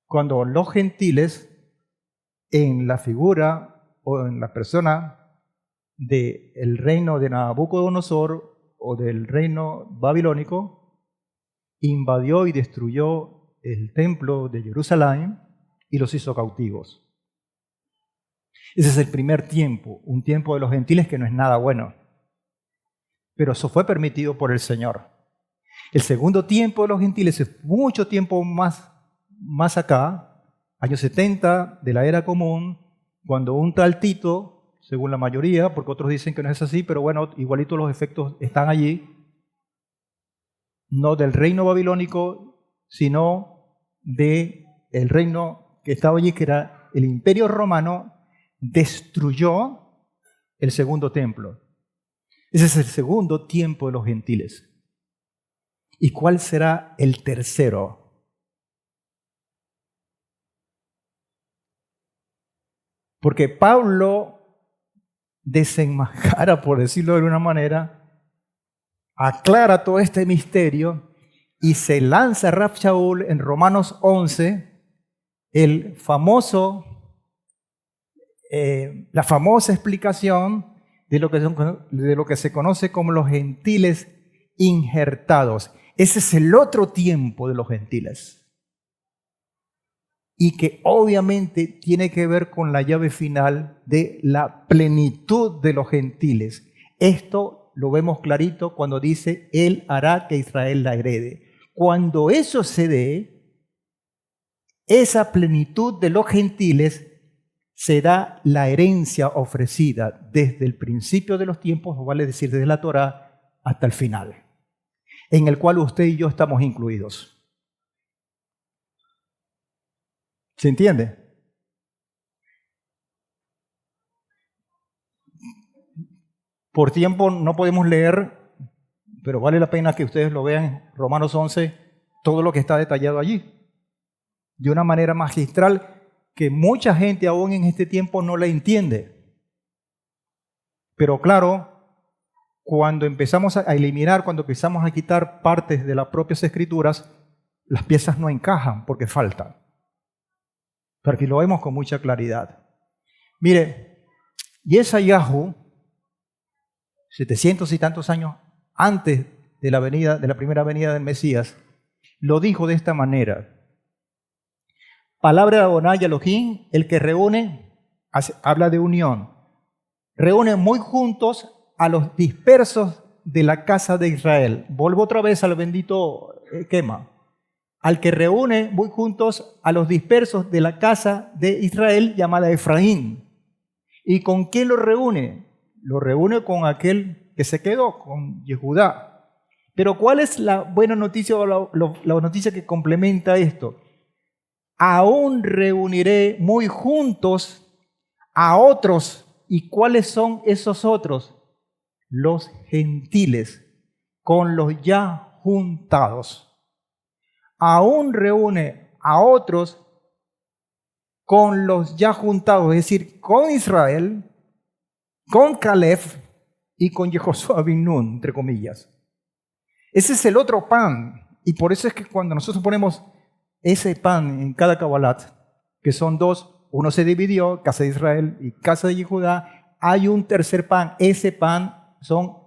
cuando los gentiles, en la figura o en la persona del reino de Nabucodonosor o del reino babilónico, invadió y destruyó el templo de Jerusalén y los hizo cautivos. Ese es el primer tiempo, un tiempo de los gentiles que no es nada bueno. Pero eso fue permitido por el Señor. El segundo tiempo de los gentiles es mucho tiempo más acá, años 70 de la era común, cuando un tal Tito, según la mayoría, porque otros dicen que no es así, pero bueno, igualito los efectos están allí, no del reino babilónico, sino del reino que estaba allí, que era el Imperio Romano, destruyó el segundo templo. Ese es el segundo tiempo de los gentiles. ¿Y cuál será el tercero? Porque Pablo desenmascara, por decirlo de alguna manera, aclara todo este misterio y se lanza a Rab Shaul en Romanos 11, la famosa explicación de lo que se conoce como los gentiles injertados. Ese es el otro tiempo de los gentiles. Y que obviamente tiene que ver con la llave final de la plenitud de los gentiles. Esto lo vemos clarito cuando dice, Él hará que Israel la herede. Cuando eso se dé, esa plenitud de los gentiles será la herencia ofrecida desde el principio de los tiempos, o vale decir desde la Torá, hasta el final, en el cual usted y yo estamos incluidos. ¿Se entiende? Por tiempo no podemos leer, pero vale la pena que ustedes lo vean, Romanos 11, todo lo que está detallado allí, de una manera magistral, que mucha gente aún en este tiempo no la entiende. Pero claro, cuando empezamos a eliminar, cuando empezamos a quitar partes de las propias escrituras, las piezas no encajan porque faltan. Pero aquí lo vemos con mucha claridad. Mire, Yesayahu, 700 y tantos años antes de la primera venida del Mesías, lo dijo de esta manera. Palabra de Adonai Elohim, el que reúne, habla de unión. Reúne muy juntos a los dispersos de la casa de Israel. Vuelvo otra vez al bendito Quema. Al que reúne muy juntos a los dispersos de la casa de Israel llamada Efraín. ¿Y con quién lo reúne? Lo reúne con aquel que se quedó, con Yehudá. Pero ¿cuál es la buena noticia o la noticia que complementa esto? Aún reuniré muy juntos a otros. ¿Y cuáles son esos otros? Los gentiles, con los ya juntados. Aún reúne a otros con los ya juntados, es decir, con Israel, con Caleb y con Yehoshua bin Nun, entre comillas. Ese es el otro pan. Y por eso es que cuando nosotros ponemos ese pan en cada Kabbalat, que son dos, uno se dividió, casa de Israel y casa de Judá, hay un tercer pan. Ese pan son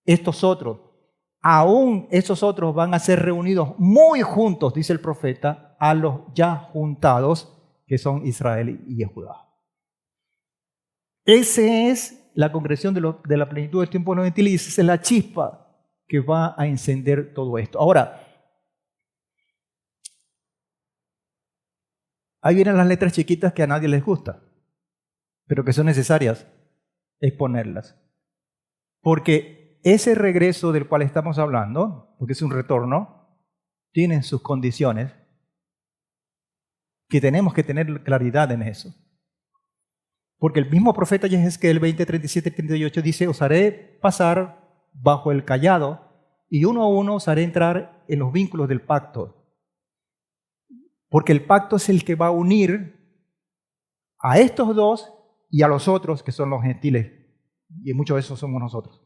estos otros. Aún esos otros van a ser reunidos muy juntos, dice el profeta, a los ya juntados, que son Israel y Judá. Esa es la concreción de la plenitud del tiempo de los gentiles y esa es la chispa que va a encender todo esto. Ahora, Ahí vienen las letras chiquitas que a nadie les gusta, pero que son necesarias exponerlas. Porque ese regreso del cual estamos hablando, porque es un retorno, tiene sus condiciones que tenemos que tener claridad en eso. Porque el mismo profeta Yehezquiel 20, 37, 38 dice: os haré pasar bajo el cayado y uno a uno os haré entrar en los vínculos del pacto. Porque el pacto es el que va a unir a estos dos y a los otros, que son los gentiles. Y muchos de esos somos nosotros.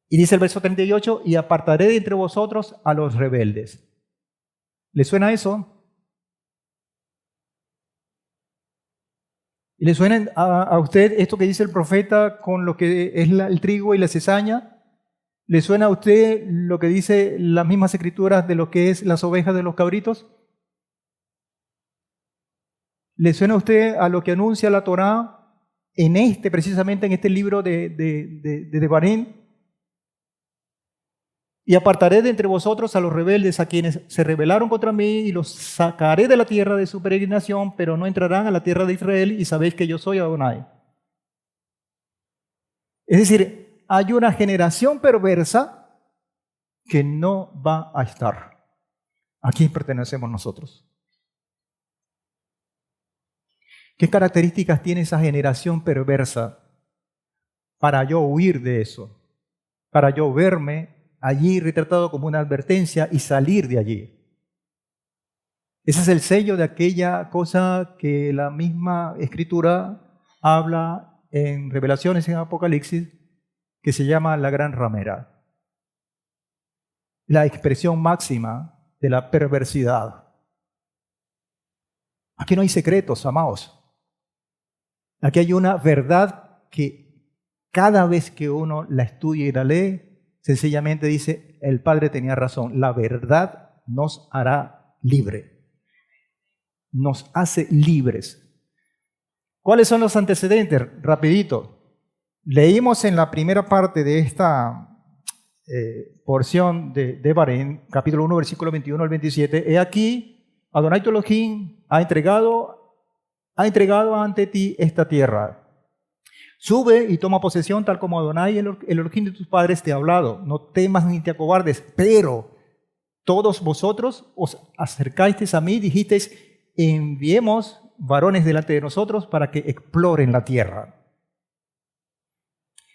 Y dice el verso 38, y apartaré de entre vosotros a los rebeldes. ¿Le suena eso? ¿Le suena a usted esto que dice el profeta con lo que es el trigo y la cizaña? ¿Le suena a usted lo que dice las mismas escrituras de lo que es las ovejas de los cabritos? ¿Le suena a usted a lo que anuncia la Torá precisamente en este libro de Devarim? Y apartaré de entre vosotros a los rebeldes, a quienes se rebelaron contra mí, y los sacaré de la tierra de su peregrinación, pero no entrarán a la tierra de Israel, y sabéis que yo soy Adonai. Es decir, hay una generación perversa que no va a estar. ¿A quién pertenecemos nosotros? ¿Qué características tiene esa generación perversa para yo huir de eso? Para yo verme allí retratado como una advertencia y salir de allí. Ese es el sello de aquella cosa que la misma Escritura habla en Revelaciones, en Apocalipsis, que se llama la gran ramera. La expresión máxima de la perversidad. Aquí no hay secretos, amados. Aquí hay una verdad que cada vez que uno la estudia y la lee, sencillamente dice: el Padre tenía razón. La verdad nos hará libre. Nos hace libres. ¿Cuáles son los antecedentes? Rapidito. Leímos en la primera parte de esta porción de Devarim, capítulo 1, versículo 21 al 27. He aquí, Adonai tu Elohim ha entregado ante ti esta tierra. Sube y toma posesión tal como Adonai, el Elohim de tus padres, te ha hablado. No temas ni te acobardes, pero todos vosotros os acercasteis a mí y dijisteis: enviemos varones delante de nosotros para que exploren la tierra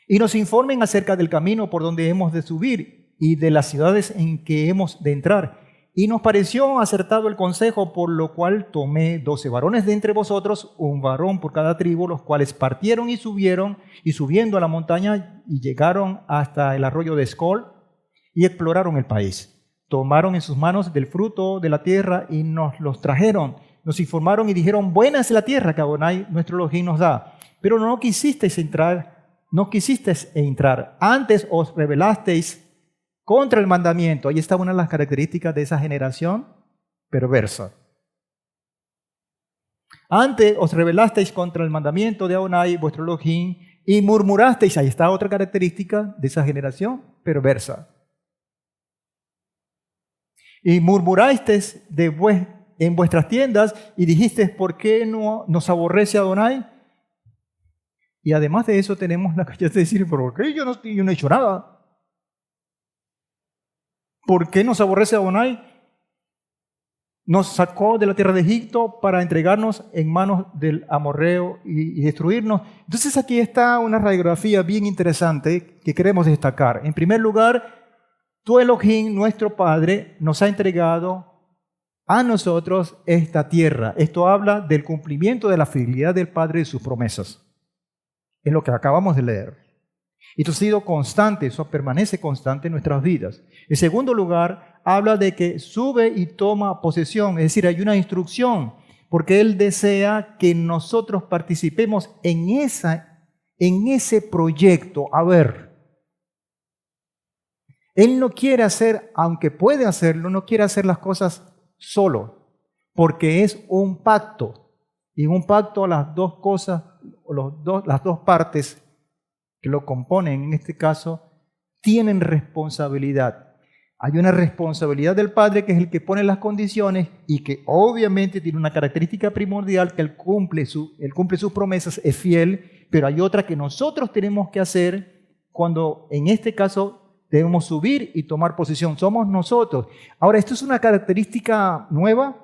y nos informen acerca del camino por donde hemos de subir y de las ciudades en que hemos de entrar. Y nos pareció acertado el consejo, por lo cual tomé 12 varones de entre vosotros, un varón por cada tribu, los cuales partieron y subieron, y subiendo a la montaña, y llegaron hasta el arroyo de Escol, y exploraron el país. Tomaron en sus manos del fruto de la tierra, y nos los trajeron. Nos informaron y dijeron: buena es la tierra que Adonai nuestro Elohim nos da. Pero no quisisteis entrar, antes os rebelasteis contra el mandamiento. Ahí está una de las características de esa generación perversa. Antes os rebelasteis contra el mandamiento de Adonai, vuestro Elohim, y murmurasteis. Ahí está otra característica de esa generación perversa. Y murmurasteis en vuestras tiendas y dijisteis: ¿por qué no nos aborrece Adonai? Y además de eso tenemos la calle de decir: ¿por qué yo no he hecho nada? ¿Por qué nos aborrece Adonai? Nos sacó de la tierra de Egipto para entregarnos en manos del amorreo y destruirnos. Entonces aquí está una radiografía bien interesante que queremos destacar. En primer lugar, tu Elohim, nuestro Padre, nos ha entregado a nosotros esta tierra. Esto habla del cumplimiento de la fidelidad del Padre y sus promesas. Es lo que acabamos de leer. Y esto ha sido constante, eso permanece constante en nuestras vidas. En segundo lugar, habla de que sube y toma posesión, es decir, hay una instrucción, porque Él desea que nosotros participemos en ese proyecto. A ver, Él no quiere hacer, aunque puede hacerlo, no quiere hacer las cosas solo, porque es un pacto. Y en un pacto las dos cosas, las dos partes que lo componen, en este caso, tienen responsabilidad. Hay una responsabilidad del Padre que es el que pone las condiciones y que obviamente tiene una característica primordial que él cumple sus promesas, es fiel, pero hay otra que nosotros tenemos que hacer cuando en este caso debemos subir y tomar posición. Somos nosotros. Ahora, ¿esto es una característica nueva?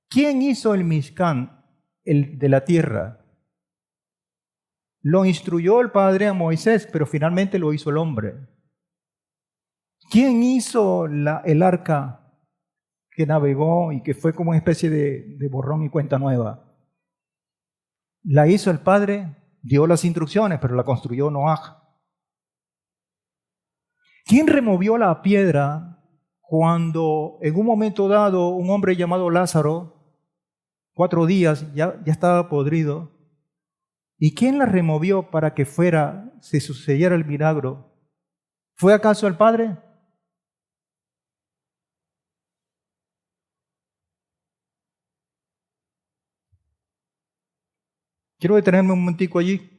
¿Quién hizo el Mishkan, el de la tierra? Lo instruyó el Padre a Moisés, pero finalmente lo hizo el hombre. ¿Quién hizo el arca que navegó y que fue como una especie de borrón y cuenta nueva? La hizo el Padre, dio las instrucciones, pero la construyó Noaj. ¿Quién removió la piedra cuando en un momento dado un hombre llamado Lázaro, 4 días, ya estaba podrido? ¿Y quién la removió para que se sucediera el milagro? ¿Fue acaso el Padre? Quiero detenerme un momentico allí.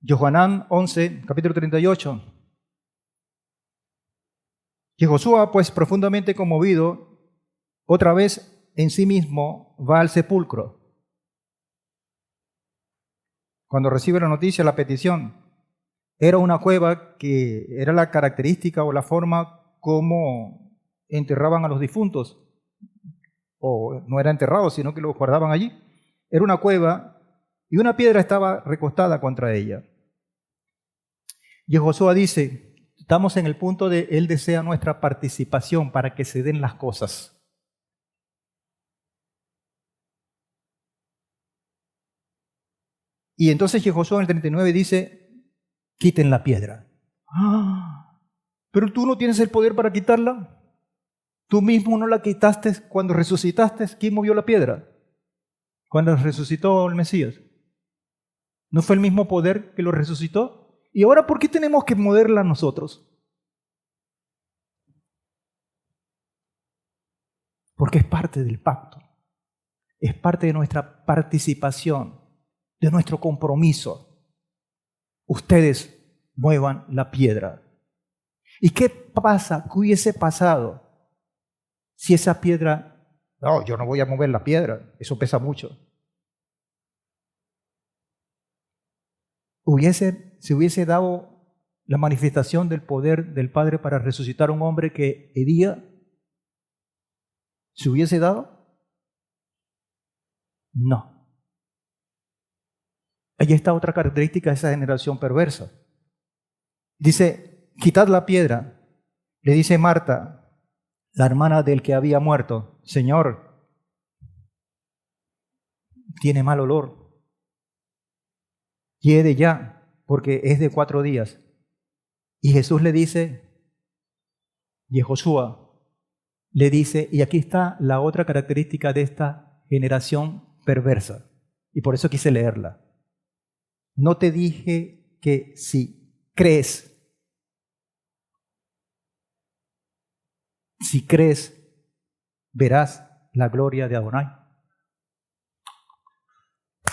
Yohanan 11, capítulo 38. Y Josué, pues profundamente conmovido, otra vez en sí mismo va al sepulcro. Cuando recibe la noticia, la petición, era una cueva que era la característica o la forma como enterraban a los difuntos, o no era enterrados, sino que los guardaban allí. Era una cueva y una piedra estaba recostada contra ella. Y Josué dice, estamos en el punto de él desea nuestra participación para que se den las cosas. Y entonces Josué en el 39 dice, quiten la piedra. Pero tú no tienes el poder para quitarla. Tú mismo no la quitaste cuando resucitaste. ¿Quién movió la piedra? Cuando resucitó el Mesías. ¿No fue el mismo poder que lo resucitó? ¿Y ahora por qué tenemos que moverla nosotros? Porque es parte del pacto. Es parte de nuestra participación, de nuestro compromiso. Ustedes muevan la piedra. ¿Y qué pasa? ¿Qué hubiese pasado si esa piedra... No, yo no voy a mover la piedra, eso pesa mucho. Se hubiese dado la manifestación del poder del Padre para resucitar a un hombre que hería. ¿Se hubiese dado? No. Allí está otra característica de esa generación perversa. Dice, quitad la piedra. Le dice Marta, la hermana del que había muerto, Señor, tiene mal olor. Hiede ya, porque es de 4 días. Y Jesús le dice, y Josué le dice, y aquí está la otra característica de esta generación perversa. Y por eso quise leerla. No te dije que si crees, verás la gloria de Adonai.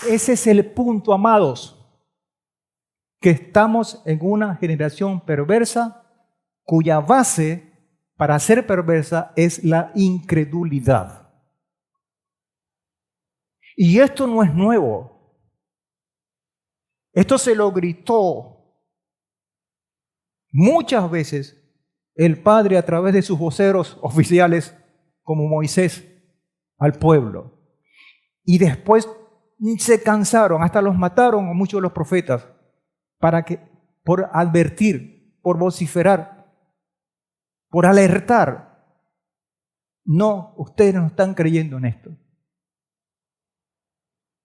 Ese es el punto, amados, que estamos en una generación perversa cuya base para ser perversa es la incredulidad. Y esto no es nuevo. Esto se lo gritó muchas veces el Padre a través de sus voceros oficiales como Moisés al pueblo. Y después se cansaron, hasta los mataron a muchos de los profetas por advertir, por vociferar, por alertar. No, ustedes no están creyendo en esto.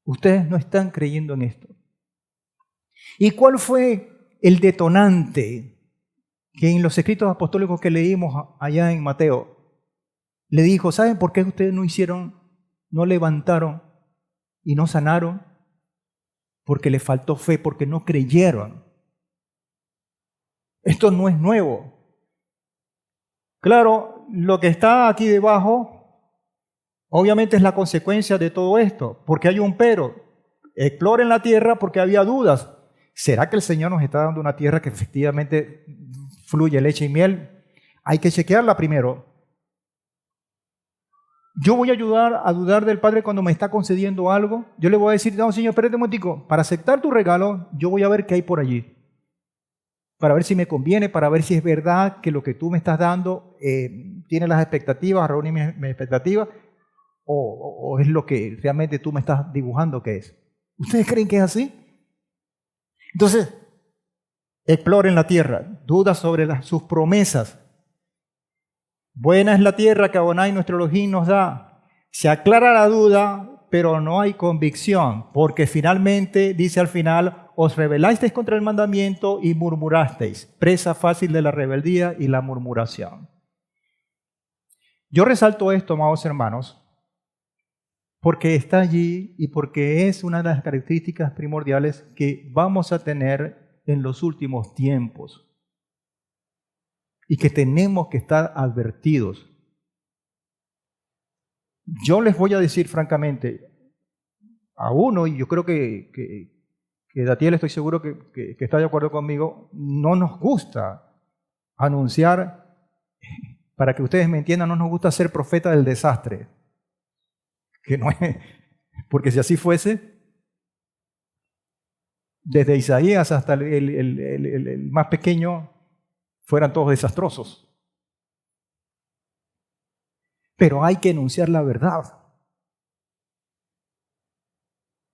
Ustedes no están creyendo en esto. ¿Y cuál fue el detonante que en los escritos apostólicos que leímos allá en Mateo le dijo, ¿saben por qué ustedes no levantaron y no sanaron? Porque les faltó fe, porque no creyeron. Esto no es nuevo. Claro, lo que está aquí debajo obviamente es la consecuencia de todo esto, porque hay un pero. Exploren la tierra porque había dudas. ¿Será que el Señor nos está dando una tierra que efectivamente fluye leche y miel? Hay que chequearla primero. Yo voy a ayudar a dudar del Padre cuando me está concediendo algo. Yo le voy a decir, no, Señor, espérate un momentico. Para aceptar tu regalo, yo voy a ver qué hay por allí. Para ver si me conviene, para ver si es verdad que lo que tú me estás dando tiene las expectativas, reúne mis expectativas, o es lo que realmente tú me estás dibujando que es. ¿Ustedes creen que es así? Entonces, exploren la tierra, dudas sobre sus promesas. Buena es la tierra que Adonai nuestro Elohim nos da. Se aclara la duda, pero no hay convicción, porque finalmente, dice al final, os rebelasteis contra el mandamiento y murmurasteis, presa fácil de la rebeldía y la murmuración. Yo resalto esto, amados hermanos, porque está allí y porque es una de las características primordiales que vamos a tener en los últimos tiempos y que tenemos que estar advertidos. Yo les voy a decir francamente a uno, y yo creo que Datiel, estoy seguro que está de acuerdo conmigo, no nos gusta anunciar, para que ustedes me entiendan, no nos gusta ser profeta del desastre. Que no es, porque si así fuese, desde Isaías hasta el más pequeño, fueran todos desastrosos. Pero hay que anunciar la verdad.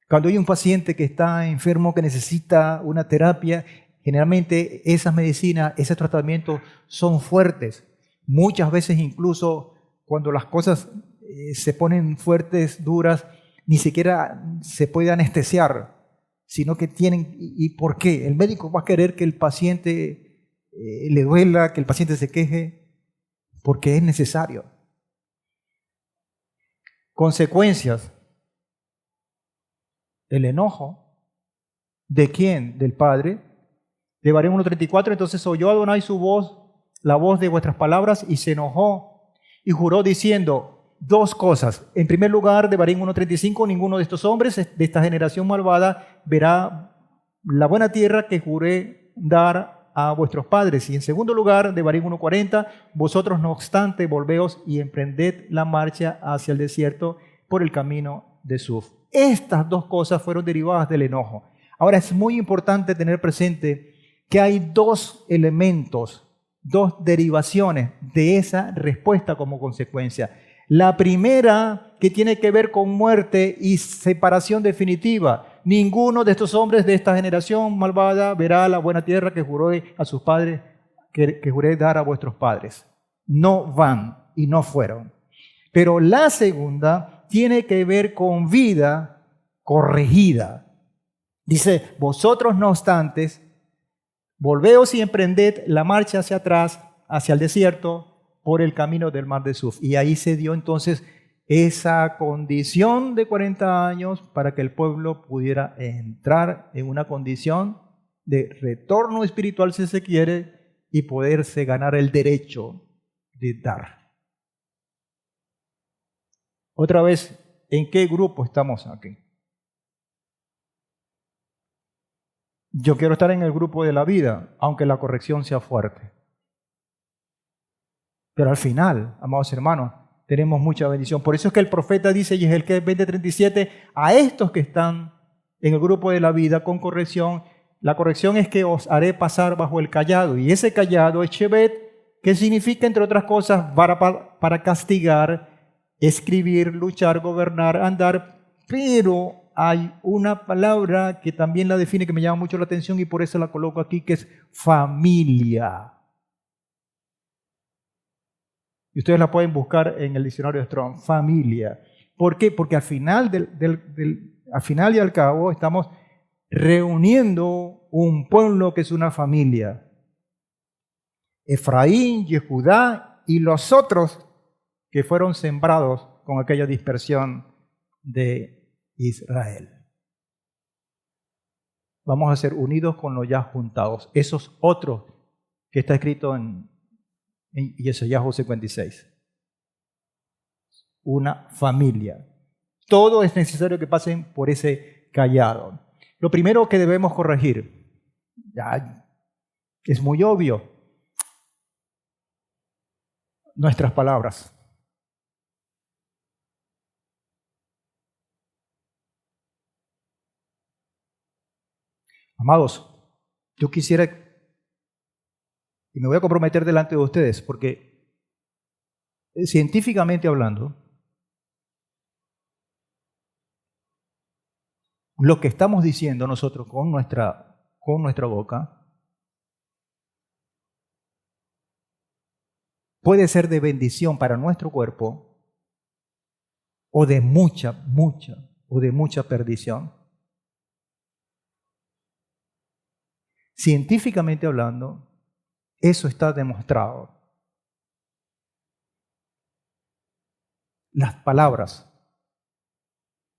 Cuando hay un paciente que está enfermo, que necesita una terapia, generalmente esas medicinas, esos tratamientos son fuertes. Muchas veces incluso cuando las cosas se ponen fuertes, duras, ni siquiera se puede anestesiar, sino que tienen... ¿Y por qué? El médico va a querer que el paciente le duela, que el paciente se queje, porque es necesario. Consecuencias. El enojo. ¿De quién? Del Padre. De Barín 1:34, entonces oyó Adonai su voz, la voz de vuestras palabras, y se enojó y juró diciendo dos cosas. En primer lugar, de Barín 1:35, ninguno de estos hombres de esta generación malvada verá la buena tierra que juré dar a vuestros padres. Y en segundo lugar, de Barín 1:40, vosotros no obstante volveos y emprended la marcha hacia el desierto por el camino de Suf. Estas dos cosas fueron derivadas del enojo. Ahora es muy importante tener presente que hay dos elementos, dos derivaciones de esa respuesta como consecuencia. La primera, que tiene que ver con muerte y separación definitiva. Ninguno de estos hombres de esta generación malvada verá la buena tierra que juré a sus padres, que juré dar a vuestros padres. No van y no fueron. Pero la segunda tiene que ver con vida corregida. Dice, vosotros no obstante, volveos y emprended la marcha hacia atrás, hacia el desierto, por el camino del mar de Suf. Y ahí se dio entonces esa condición de 40 años para que el pueblo pudiera entrar en una condición de retorno espiritual, si se quiere, y poderse ganar el derecho de dar. Otra vez, ¿en qué grupo estamos aquí? Yo quiero estar en el grupo de la vida, aunque la corrección sea fuerte. Pero al final, amados hermanos, tenemos mucha bendición. Por eso es que el profeta dice, Yezquiel 20:37, a estos que están en el grupo de la vida con corrección, la corrección es que os haré pasar bajo el cayado. Y ese cayado es Shevet, que significa, entre otras cosas, para castigar, escribir, luchar, gobernar, andar. Pero hay una palabra que también la define, que me llama mucho la atención y por eso la coloco aquí, que es familia. Y ustedes la pueden buscar en el diccionario de Strong, familia. ¿Por qué? Porque al final, al final y al cabo estamos reuniendo un pueblo que es una familia. Efraín, Yehudá y los otros que fueron sembrados con aquella dispersión de Israel. Vamos a ser unidos con los ya juntados. Esos otros que está escrito en Isaías 56. Una familia. Todo es necesario que pasen por ese cayado. Lo primero que debemos corregir, Ya, es muy obvio. Nuestras palabras. Amados, yo quisiera, y me voy a comprometer delante de ustedes, porque científicamente hablando, lo que estamos diciendo nosotros con nuestra boca puede ser de bendición para nuestro cuerpo o de mucha perdición. Científicamente hablando, eso está demostrado. Las palabras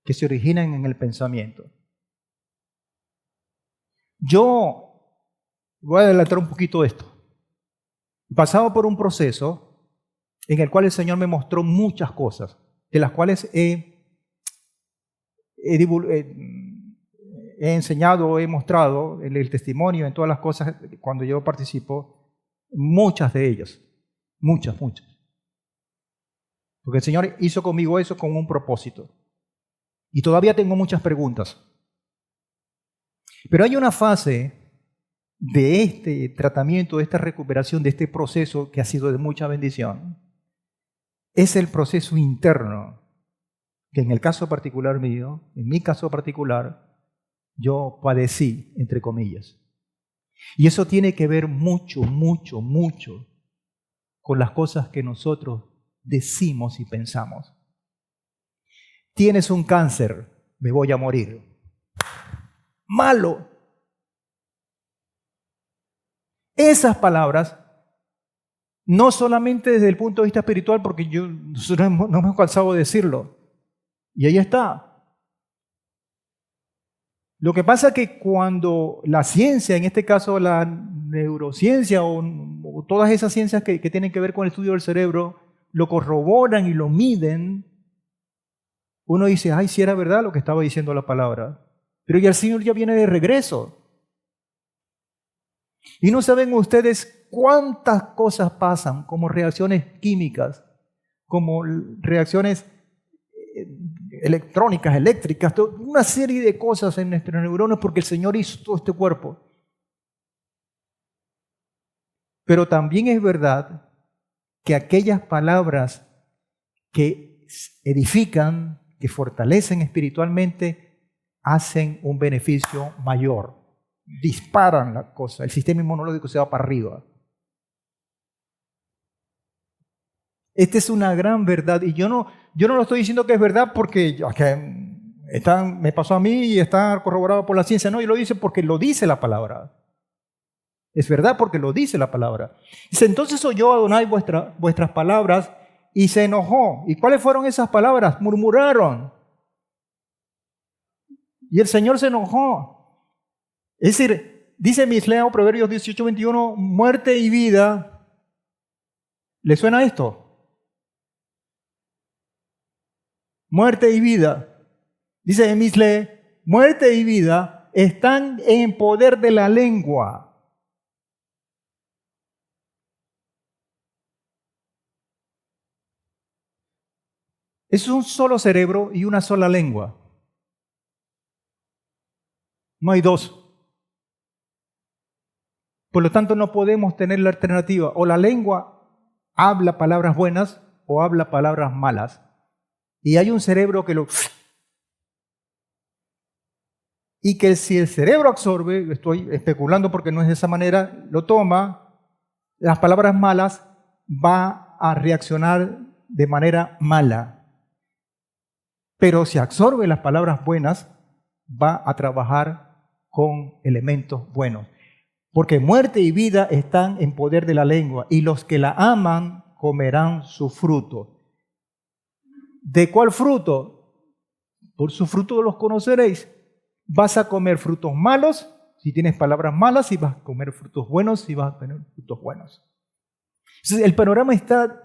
que se originan en el pensamiento. Yo voy a adelantar un poquito esto. He pasado por un proceso en el cual el Señor me mostró muchas cosas, de las cuales he enseñado, he mostrado en el testimonio, en todas las cosas, cuando yo participo, muchas de ellas, muchas. Porque el Señor hizo conmigo eso con un propósito. Y todavía tengo muchas preguntas. Pero hay una fase de este tratamiento, de esta recuperación, de este proceso que ha sido de mucha bendición. Es el proceso interno, que en el caso particular mío, en mi caso particular, yo padecí, entre comillas. Y eso tiene que ver mucho con las cosas que nosotros decimos y pensamos. Tienes un cáncer, me voy a morir. Malo. Esas palabras, no solamente desde el punto de vista espiritual, porque nosotros no hemos cansado de decirlo. Y ahí está. Lo que pasa es que cuando la ciencia, en este caso la neurociencia o todas esas ciencias que tienen que ver con el estudio del cerebro, lo corroboran y lo miden, uno dice, ay, sí era verdad lo que estaba diciendo la palabra. Pero ya el Señor ya viene de regreso. Y no saben ustedes cuántas cosas pasan como reacciones químicas, como reacciones electrónicas, eléctricas, una serie de cosas en nuestros neuronas porque el Señor hizo todo este cuerpo. Pero también es verdad que aquellas palabras que edifican, que fortalecen espiritualmente, hacen un beneficio mayor, disparan la cosa, el sistema inmunológico se va para arriba. Esta es una gran verdad y yo no lo estoy diciendo que es verdad porque me pasó a mí y está corroborado por la ciencia, no, yo lo dice porque lo dice la palabra. Es verdad porque lo dice la palabra. Dice, entonces oyó Adonai vuestras palabras y se enojó. ¿Y cuáles fueron esas palabras? Murmuraron. Y el Señor se enojó. Es decir, dice Misleo, Proverbios 18:21, muerte y vida. ¿Le suena esto? Muerte y vida. Dice Misleo, muerte y vida están en poder de la lengua. Es un solo cerebro y una sola lengua. No hay dos. Por lo tanto, no podemos tener la alternativa. O la lengua habla palabras buenas o habla palabras malas. Y hay un cerebro que lo... Y que si el cerebro absorbe, estoy especulando porque no es de esa manera, lo toma, las palabras malas va a reaccionar de manera mala. Pero si absorbe las palabras buenas, va a trabajar con elementos buenos. Porque muerte y vida están en poder de la lengua, y los que la aman comerán su fruto. ¿De cuál fruto? Por su fruto los conoceréis. Vas a comer frutos malos si tienes palabras malas, y vas a comer frutos buenos si vas a tener frutos buenos. Entonces, el panorama está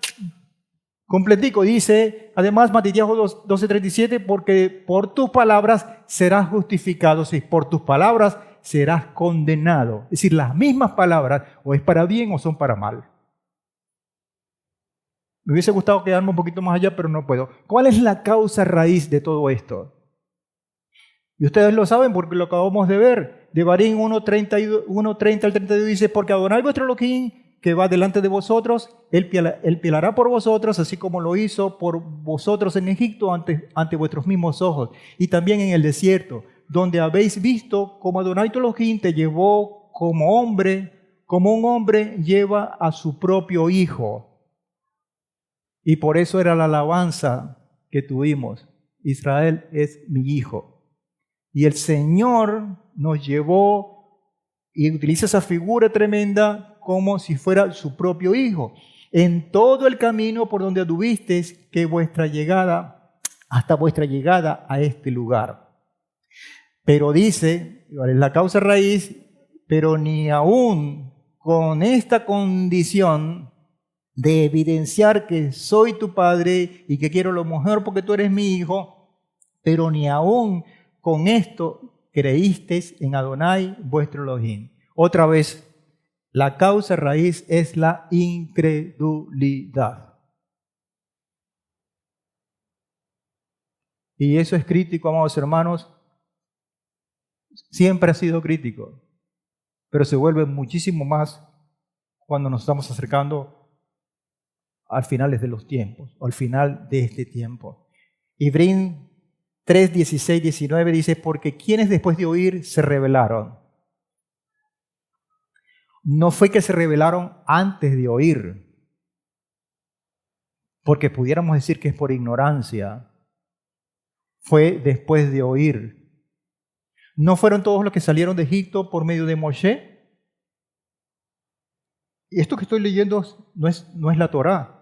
completico. Dice, además, Mateo 12:37, porque por tus palabras serás justificado. Sí, por tus palabras serás condenado. Es decir, las mismas palabras o es para bien o son para mal. Me hubiese gustado quedarme un poquito más allá, pero no puedo. ¿Cuál es la causa raíz de todo esto? Y ustedes lo saben porque lo acabamos de ver. Devarim 1:30 al 32 dice, porque Adonai vuestro Elohim, que va delante de vosotros, Él peleará por vosotros, así como lo hizo por vosotros en Egipto ante vuestros mismos ojos. Y también en el desierto, donde habéis visto como Adonai tu Elohim te llevó como un hombre lleva a su propio hijo. Y por eso era la alabanza que tuvimos. Israel es mi hijo. Y el Señor nos llevó y utiliza esa figura tremenda como si fuera su propio hijo. En todo el camino por donde anduvisteis, hasta vuestra llegada a este lugar. Pero dice, la causa raíz, pero ni aún con esta condición de evidenciar que soy tu padre y que quiero lo mejor porque tú eres mi hijo, pero ni aún con esto creísteis en Adonai vuestro Elohim. Otra vez, la causa raíz es la incredulidad. Y eso es crítico, amados hermanos. Siempre ha sido crítico, pero se vuelve muchísimo más cuando nos estamos acercando al final de los tiempos, o al final de este tiempo. Hebreos 3, 16, 19 dice, porque quienes después de oír se rebelaron. No fue que se rebelaron antes de oír, porque pudiéramos decir que es por ignorancia. Fue después de oír. ¿No fueron todos los que salieron de Egipto por medio de Moshe? Y esto que estoy leyendo no es la Torá,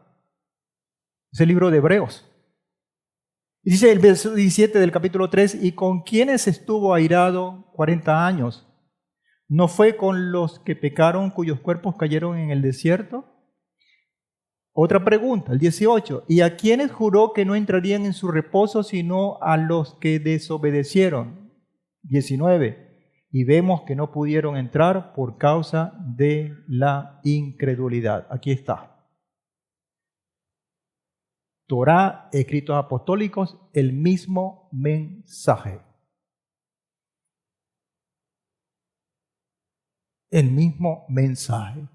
es el libro de Hebreos. Y dice el verso 17 del capítulo 3, ¿y con quiénes estuvo airado 40 años? ¿No fue con los que pecaron cuyos cuerpos cayeron en el desierto? Otra pregunta, el 18, ¿y a quiénes juró que no entrarían en su reposo sino a los que desobedecieron? 19, y vemos que no pudieron entrar por causa de la incredulidad. Aquí está. Torá, escritos apostólicos, el mismo mensaje. El mismo mensaje.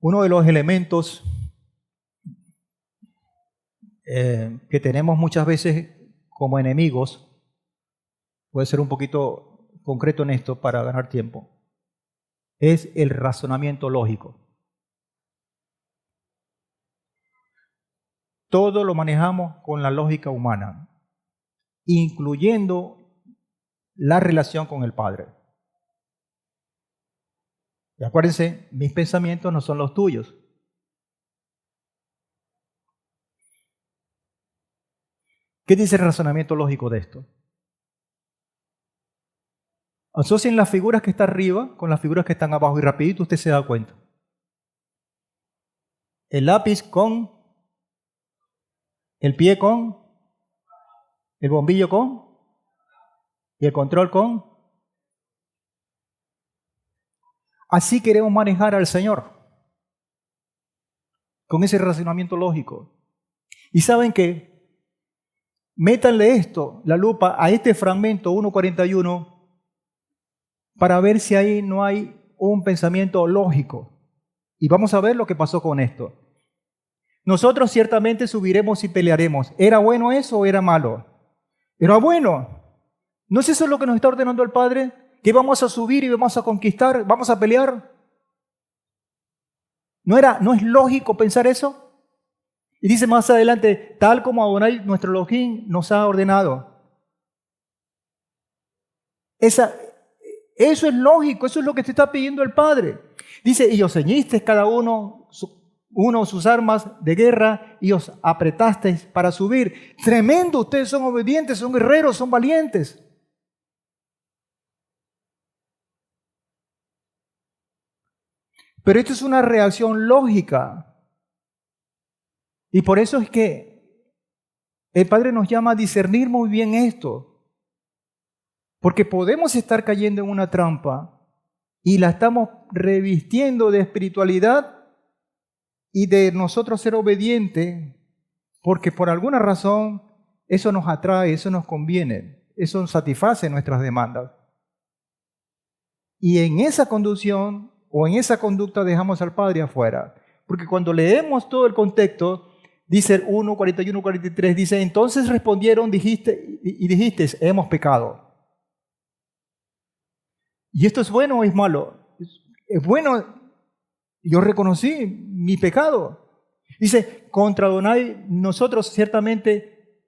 Uno de los elementos que tenemos muchas veces como enemigos, puede ser un poquito concreto en esto para ganar tiempo, es el razonamiento lógico. Todo lo manejamos con la lógica humana, incluyendo la relación con el Padre. Y acuérdense, mis pensamientos no son los tuyos. ¿Qué dice el razonamiento lógico de esto? Asocien las figuras que están arriba con las figuras que están abajo y rapidito usted se da cuenta. El lápiz con, el pie con, el bombillo con y el control con. Así queremos manejar al Señor, con ese razonamiento lógico. Y saben que métanle esto, la lupa, a este fragmento 1:41 para ver si ahí no hay un pensamiento lógico. Y vamos a ver lo que pasó con esto. Nosotros ciertamente subiremos y pelearemos. ¿Era bueno eso o era malo? Era bueno. ¿No es eso lo que nos está ordenando el Padre? ¿Que vamos a subir y vamos a conquistar, vamos a pelear? ¿No es lógico pensar eso? Y dice más adelante, tal como Adonai, nuestro Elohim, nos ha ordenado. Eso es lógico, eso es lo que te está pidiendo el Padre. Dice, y os ceñisteis cada uno sus armas de guerra y os apretasteis para subir. Tremendo, ustedes son obedientes, son guerreros, son valientes. Pero esto es una reacción lógica. Y por eso es que el Padre nos llama a discernir muy bien esto. Porque podemos estar cayendo en una trampa y la estamos revistiendo de espiritualidad y de nosotros ser obedientes, porque por alguna razón eso nos atrae, eso nos conviene, eso satisface nuestras demandas. Y en esa conducción o en esa conducta dejamos al Padre afuera. Porque cuando leemos todo el contexto, dice el 1, 41, 43, dice, entonces respondieron, dijiste, hemos pecado. ¿Y esto es bueno o es malo? Es bueno, yo reconocí mi pecado. Dice, contra Adonai, nosotros ciertamente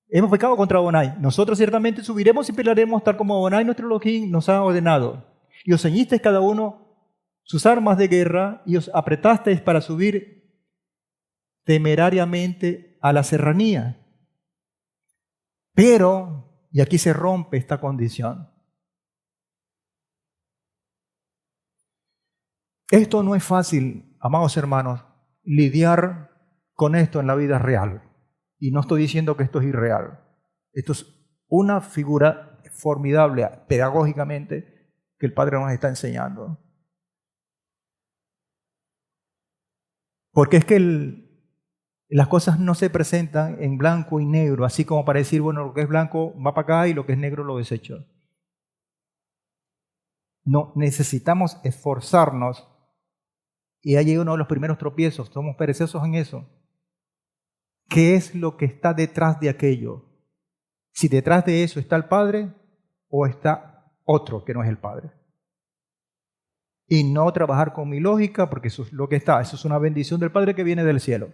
hemos pecado contra Adonai. Nosotros ciertamente subiremos y pelearemos tal como Adonai nuestro Elohim nos ha ordenado. Y os ceñisteis cada uno sus armas de guerra y os apretasteis para subir temerariamente a la serranía. Pero, y aquí se rompe esta condición, esto no es fácil, amados hermanos, lidiar con esto en la vida real. Y no estoy diciendo que esto es irreal. Esto es una figura formidable pedagógicamente que el Padre nos está enseñando. Porque es que las cosas no se presentan en blanco y negro, así como para decir, bueno, lo que es blanco va para acá y lo que es negro lo desecho. No, necesitamos esforzarnos. Y ahí hay uno de los primeros tropiezos, somos perezosos en eso. ¿Qué es lo que está detrás de aquello? Si detrás de eso está el Padre o está otro que no es el Padre. Y no trabajar con mi lógica, porque eso es lo que está. Eso es una bendición del Padre que viene del cielo.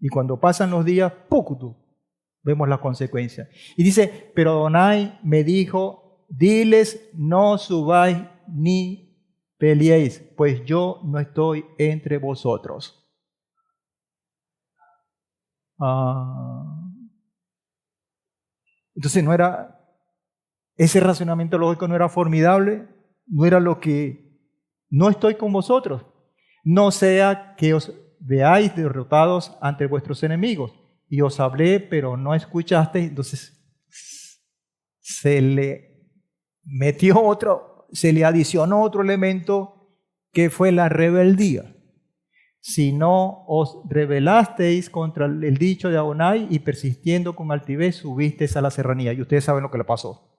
Y cuando pasan los días, ¡pucutu!, vemos las consecuencias. Y dice, pero Adonai me dijo, diles, no subáis ni peleéis, pues yo no estoy entre vosotros. Entonces no era, ese razonamiento lógico no era formidable, no era lo que, no estoy con vosotros, no sea que os veáis derrotados ante vuestros enemigos. Y os hablé, pero no escuchasteis. Entonces se le metió otro, se le adicionó otro elemento que fue la rebeldía. Si no os rebelasteis contra el dicho de Adonai y persistiendo con altivez subisteis a la serranía. Y ustedes saben lo que le pasó.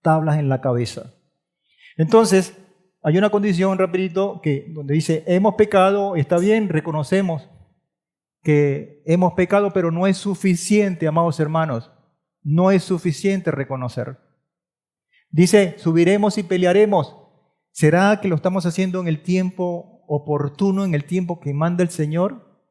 Tablas en la cabeza. Entonces, hay una condición, rapidito, donde dice, hemos pecado, está bien, reconocemos que hemos pecado, pero no es suficiente, amados hermanos. No es suficiente reconocer. Dice, subiremos y pelearemos. ¿Será que lo estamos haciendo en el tiempo oportuno, en el tiempo que manda el Señor?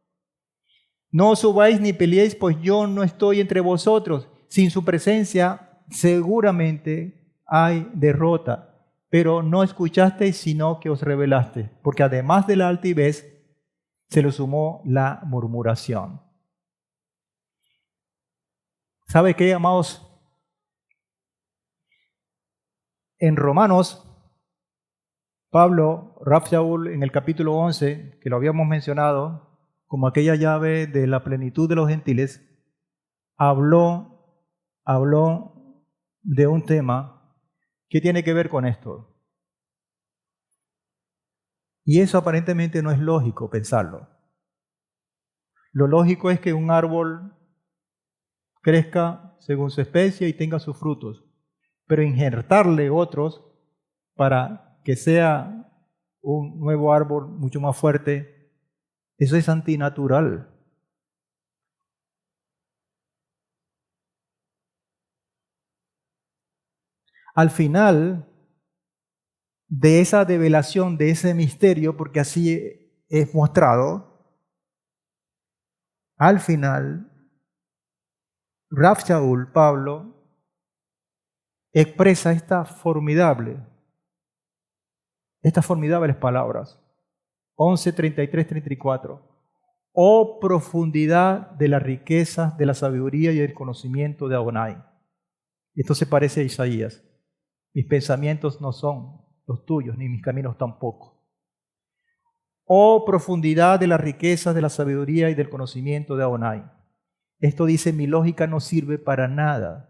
No subáis ni peleéis, pues yo no estoy entre vosotros. Sin su presencia seguramente hay derrota. Pero no escuchasteis, sino que os rebelasteis. Porque además de la altivez, se le sumó la murmuración. ¿Sabe qué, amados? En Romanos, Pablo, Rav Shaul, en el capítulo 11, que lo habíamos mencionado, como aquella llave de la plenitud de los gentiles, habló de un tema que tiene que ver con esto. Y eso aparentemente no es lógico pensarlo. Lo lógico es que un árbol crezca según su especie y tenga sus frutos, pero injertarle otros para que sea un nuevo árbol mucho más fuerte, eso es antinatural. Al final de esa develación, de ese misterio, porque así es mostrado, al final, Rav Shaul, Pablo, expresa estas formidables palabras. 11, 33, 34. Oh profundidad de las riquezas, de la sabiduría y del conocimiento de Adonai. Esto se parece a Isaías. Mis pensamientos no son los tuyos, ni mis caminos tampoco. Oh profundidad de las riquezas, de la sabiduría y del conocimiento de Adonai. Esto dice, mi lógica no sirve para nada.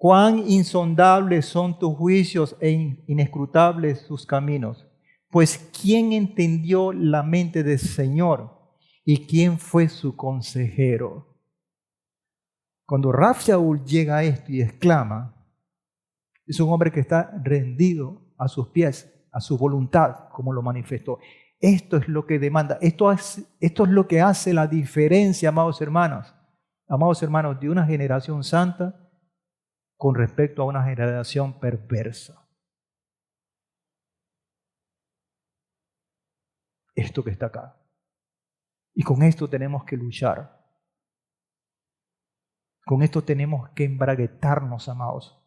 Cuán insondables son tus juicios e inescrutables tus caminos. Pues ¿quién entendió la mente del Señor? ¿Y quién fue su consejero? Cuando Rab Shaul llega a esto y exclama, es un hombre que está rendido a sus pies, a su voluntad, como lo manifestó. Esto es lo que demanda, esto es lo que hace la diferencia, amados hermanos, de una generación santa con respecto a una generación perversa. Esto que está acá. Y con esto tenemos que luchar. Con esto tenemos que embraguetarnos, amados.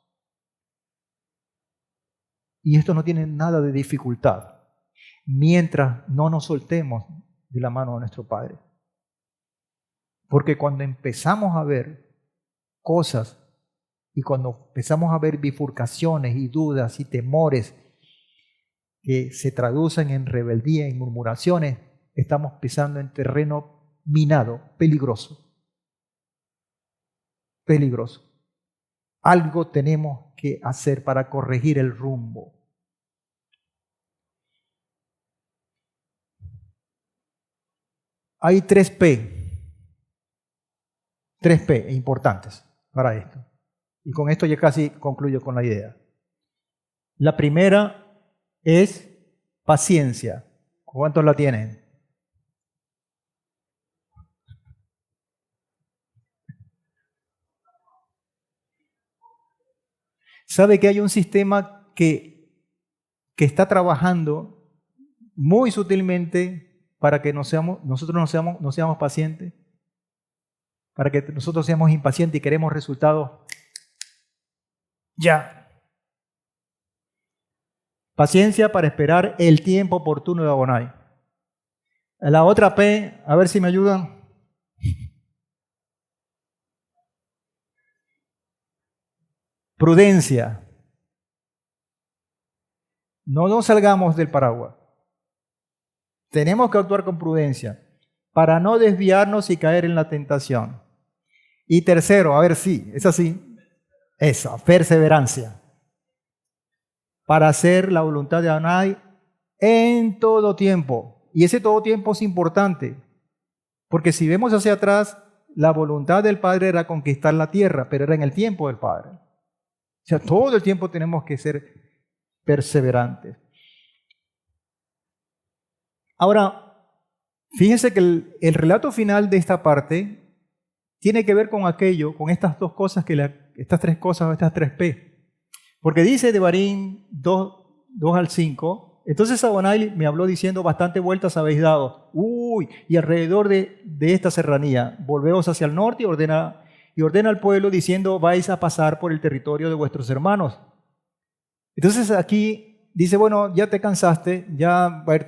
Y esto no tiene nada de dificultad, mientras no nos soltemos de la mano de nuestro Padre. Porque cuando empezamos a ver cosas y cuando empezamos a ver bifurcaciones y dudas y temores que se traducen en rebeldía y murmuraciones, estamos pisando en terreno minado, peligroso. Peligroso. Algo tenemos que hacer para corregir el rumbo. Hay 3P importantes para esto. Y con esto ya casi concluyo con la idea. La primera es paciencia. ¿Cuántos la tienen? ¿Sabe que hay un sistema que está trabajando muy sutilmente para que nosotros no seamos pacientes? Para que nosotros seamos impacientes y queremos resultados ya. Paciencia para esperar el tiempo oportuno de Adonai. La otra P, a ver si me ayudan. Prudencia. No nos salgamos del paraguas. Tenemos que actuar con prudencia para no desviarnos y caer en la tentación. Y tercero, a ver si, es así, esa, perseverancia. Para hacer la voluntad de Adonai en todo tiempo. Y ese todo tiempo es importante, porque si vemos hacia atrás, la voluntad del Padre era conquistar la tierra, pero era en el tiempo del Padre. O sea, todo el tiempo tenemos que ser perseverantes. Ahora, fíjense que el relato final de esta parte tiene que ver con aquello, con estas dos cosas, estas tres cosas, estas 3P. Porque dice Devarim 2 al 5, entonces Adonai me habló diciendo, bastante vueltas habéis dado. Y alrededor de esta serranía, volveos hacia el norte y ordena al pueblo diciendo, vais a pasar por el territorio de vuestros hermanos. Entonces aquí dice, bueno, ya te cansaste,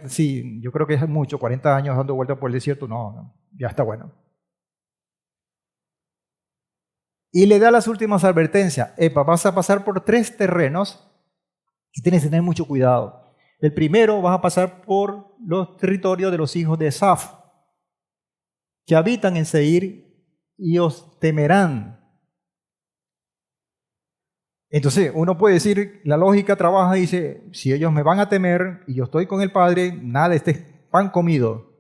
sí, yo creo que es mucho, 40 años dando vueltas por el desierto, no, ya está bueno. Y le da las últimas advertencias. Vas a pasar por 3 terrenos y tienes que tener mucho cuidado. El primero, vas a pasar por los territorios de los hijos de Esaf, que habitan en Seir y os temerán. Entonces, uno puede decir, la lógica trabaja y dice, si ellos me van a temer y yo estoy con el Padre, nada, este es pan comido.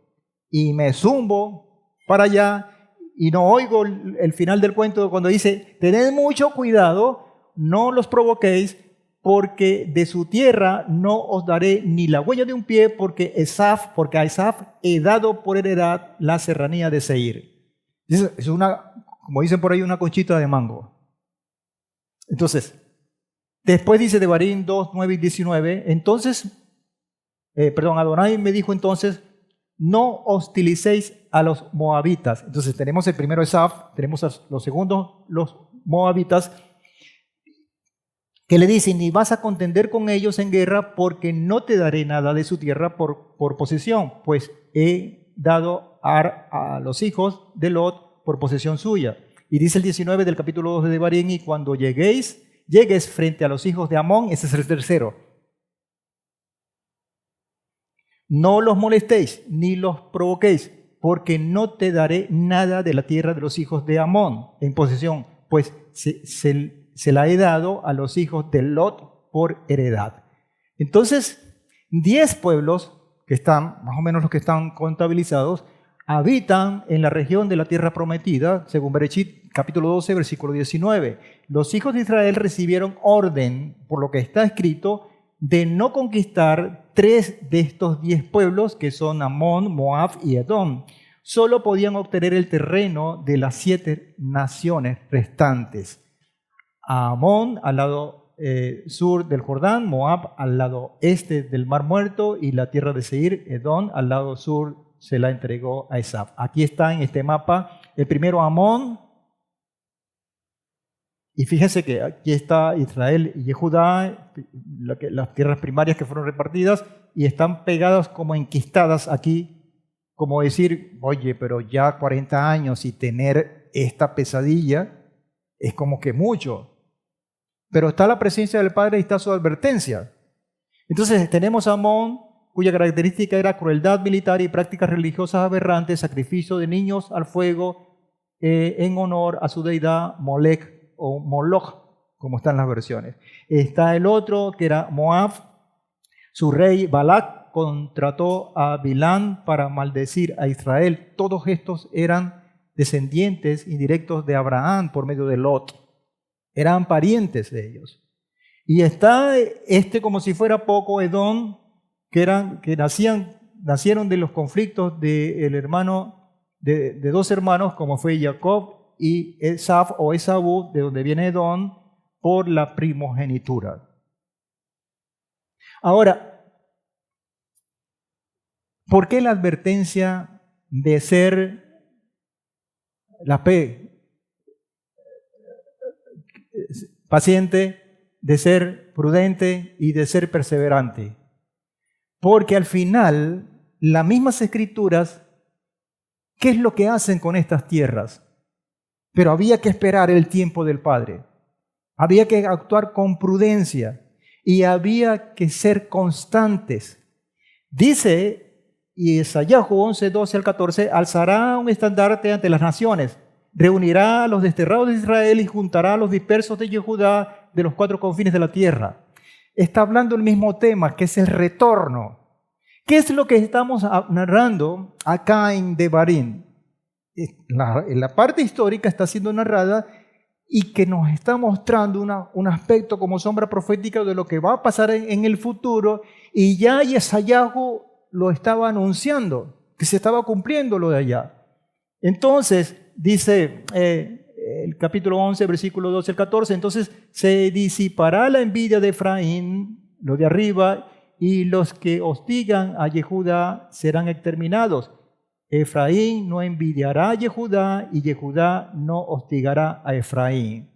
Y me zumbo para allá y no oigo el final del cuento cuando dice, tened mucho cuidado, no los provoquéis, porque de su tierra no os daré ni la huella de un pie, porque a Esaf he dado por heredad la serranía de Seir. Es una, como dicen por ahí, una conchita de mango. Entonces, después dice Devarim 2, 9 y 19, Adonai me dijo entonces, no hostilicéis a los moabitas. Entonces tenemos el primero Esaf, tenemos los segundos los moabitas, que le dicen, ni vas a contender con ellos en guerra, porque no te daré nada de su tierra por posesión, pues he dado a los hijos de Lot por posesión suya. Y dice el 19 del capítulo 2 de Devarim, y cuando llegues frente a los hijos de Amón, ese es el tercero. No los molestéis, ni los provoquéis, porque no te daré nada de la tierra de los hijos de Amón en posesión, pues se se la he dado a los hijos de Lot por heredad. Entonces, 10 pueblos que están, más o menos los que están contabilizados, habitan en la región de la tierra prometida, según Bereshit, capítulo 12, versículo 19. Los hijos de Israel recibieron orden, por lo que está escrito, de no conquistar 3 de estos 10 pueblos, que son Amón, Moab y Edom. Solo podían obtener el terreno de las 7 naciones restantes. Amón al lado sur del Jordán, Moab al lado este del Mar Muerto y la tierra de Seir, Edom al lado sur se la entregó a Esaf. Aquí está en este mapa el primero Amón. Y fíjense que aquí está Israel y Judá, las tierras primarias que fueron repartidas, y están pegadas como enquistadas aquí, como decir, oye, pero ya 40 años y tener esta pesadilla es como que mucho. Pero está la presencia del Padre y está su advertencia. Entonces tenemos a Amón, cuya característica era crueldad militar y prácticas religiosas aberrantes, sacrificio de niños al fuego en honor a su deidad Molech, o Moloch, como están las versiones. Está el otro, que era Moab. Su rey Balac contrató a Bilán para maldecir a Israel. Todos estos eran descendientes indirectos de Abraham por medio de Lot. Eran parientes de ellos. Y está como si fuera poco, Edom, que nacieron de los conflictos del hermano, de 2 hermanos, como fue Jacob y Esaf o Esaú, de donde viene Edom, por la primogenitura. Ahora, ¿por qué la advertencia de ser la P, paciente, de ser prudente y de ser perseverante? Porque al final, las mismas escrituras, ¿qué es lo que hacen con estas tierras? Pero había que esperar el tiempo del Padre. Había que actuar con prudencia y había que ser constantes. Dice Isaías 11, 12 al 14, alzará un estandarte ante las naciones, reunirá a los desterrados de Israel y juntará a los dispersos de Judá de los 4 confines de la tierra. Está hablando el mismo tema, que es el retorno. ¿Qué es lo que estamos narrando acá en Devarim? La parte histórica está siendo narrada y que nos está mostrando un aspecto como sombra profética de lo que va a pasar en el futuro, y ya Isaías lo estaba anunciando, que se estaba cumpliendo lo de allá. Entonces, dice el capítulo 11, versículo 12 al 14, entonces se disipará la envidia de Efraín, lo de arriba, y los que hostigan a Yehudá serán exterminados. Efraín no envidiará a Yehudá y Yehudá no hostigará a Efraín.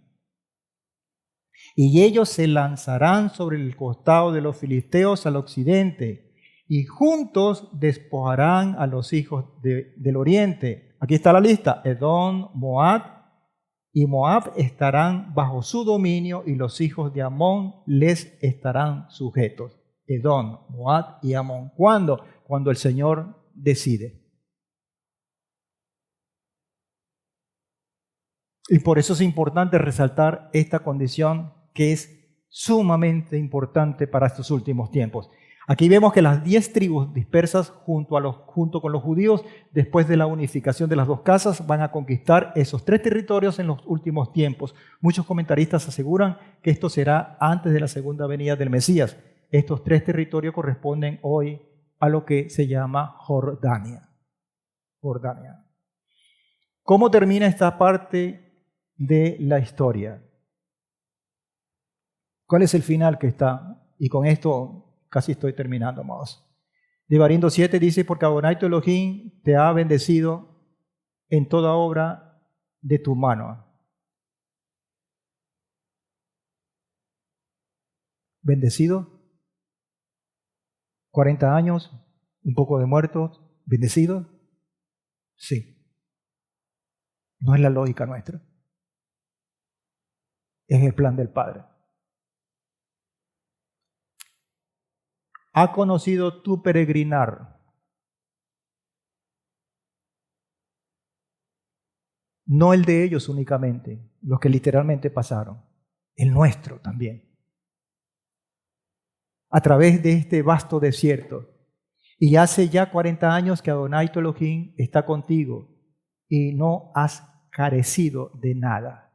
Y ellos se lanzarán sobre el costado de los filisteos al occidente y juntos despojarán a los hijos del oriente. Aquí está la lista: Edom, Moab y Moab estarán bajo su dominio y los hijos de Amón les estarán sujetos. Edom, Moab y Amón. ¿Cuándo? Cuando el Señor decide. Y por eso es importante resaltar esta condición que es sumamente importante para estos últimos tiempos. Aquí vemos que las 10 tribus dispersas junto con los judíos, después de la unificación de las 2 casas, van a conquistar esos 3 territorios en los últimos tiempos. Muchos comentaristas aseguran que esto será antes de la segunda venida del Mesías. Estos 3 territorios corresponden hoy a lo que se llama Jordania. Jordania. ¿Cómo termina esta parte de la historia? ¿Cuál es el final que está? Y con esto casi estoy terminando, amados. Devarim 2:7 dice: porque Adonai tu Elohim te ha bendecido en toda obra de tu mano. ¿Bendecido? 40 años, un poco de muertos, ¿bendecido? Sí. No es la lógica nuestra. Es el plan del Padre. ¿Ha conocido tu peregrinar? No el de ellos únicamente, los que literalmente pasaron, el nuestro también, a través de este vasto desierto. Y hace ya 40 años que Adonai tu Elohim está contigo y no has carecido de nada.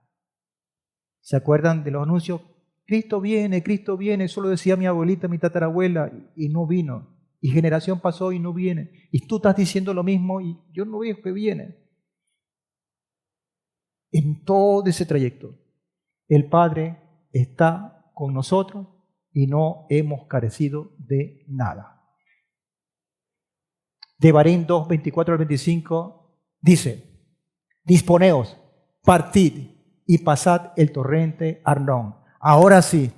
¿Se acuerdan de los anuncios? Cristo viene, solo decía mi abuelita, mi tatarabuela, y no vino. Y generación pasó y no viene. Y tú estás diciendo lo mismo y yo no veo que viene. En todo ese trayecto, el Padre está con nosotros y no hemos carecido de nada. Devarim 2, 24 al 25 dice: disponeos, partid y pasad el torrente Arnón. Ahora sí,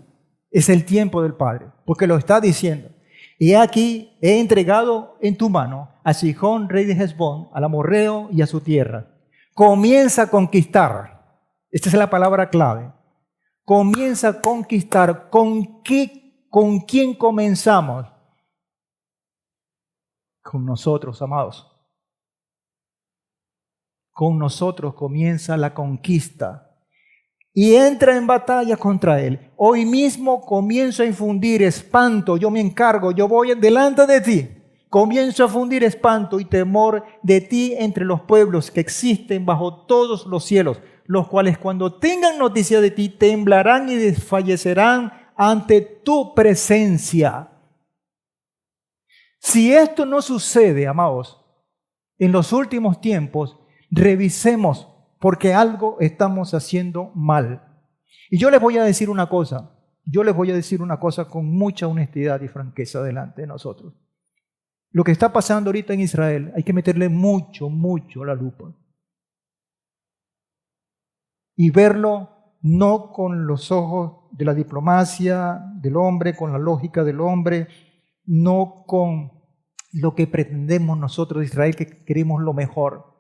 es el tiempo del Padre, porque lo está diciendo. Y aquí he entregado en tu mano a Sihón, rey de Hesbón, al amorreo y a su tierra. Comienza a conquistar. Esta es la palabra clave. Comienza a conquistar. ¿Con quién comenzamos? Con nosotros, amados. Con nosotros comienza la conquista. Y entra en batalla contra él. Hoy mismo comienzo a infundir espanto. Yo me encargo, yo voy delante de ti. Comienzo a fundir espanto y temor de ti entre los pueblos que existen bajo todos los cielos, los cuales cuando tengan noticia de ti temblarán y desfallecerán ante tu presencia. Si esto no sucede, amados, en los últimos tiempos, revisemos porque algo estamos haciendo mal. Y yo les voy a decir una cosa, con mucha honestidad y franqueza delante de nosotros. Lo que está pasando ahorita en Israel, hay que meterle mucho la lupa. Y verlo no con los ojos de la diplomacia del hombre, con la lógica del hombre, no con lo que pretendemos nosotros de Israel, que queremos lo mejor.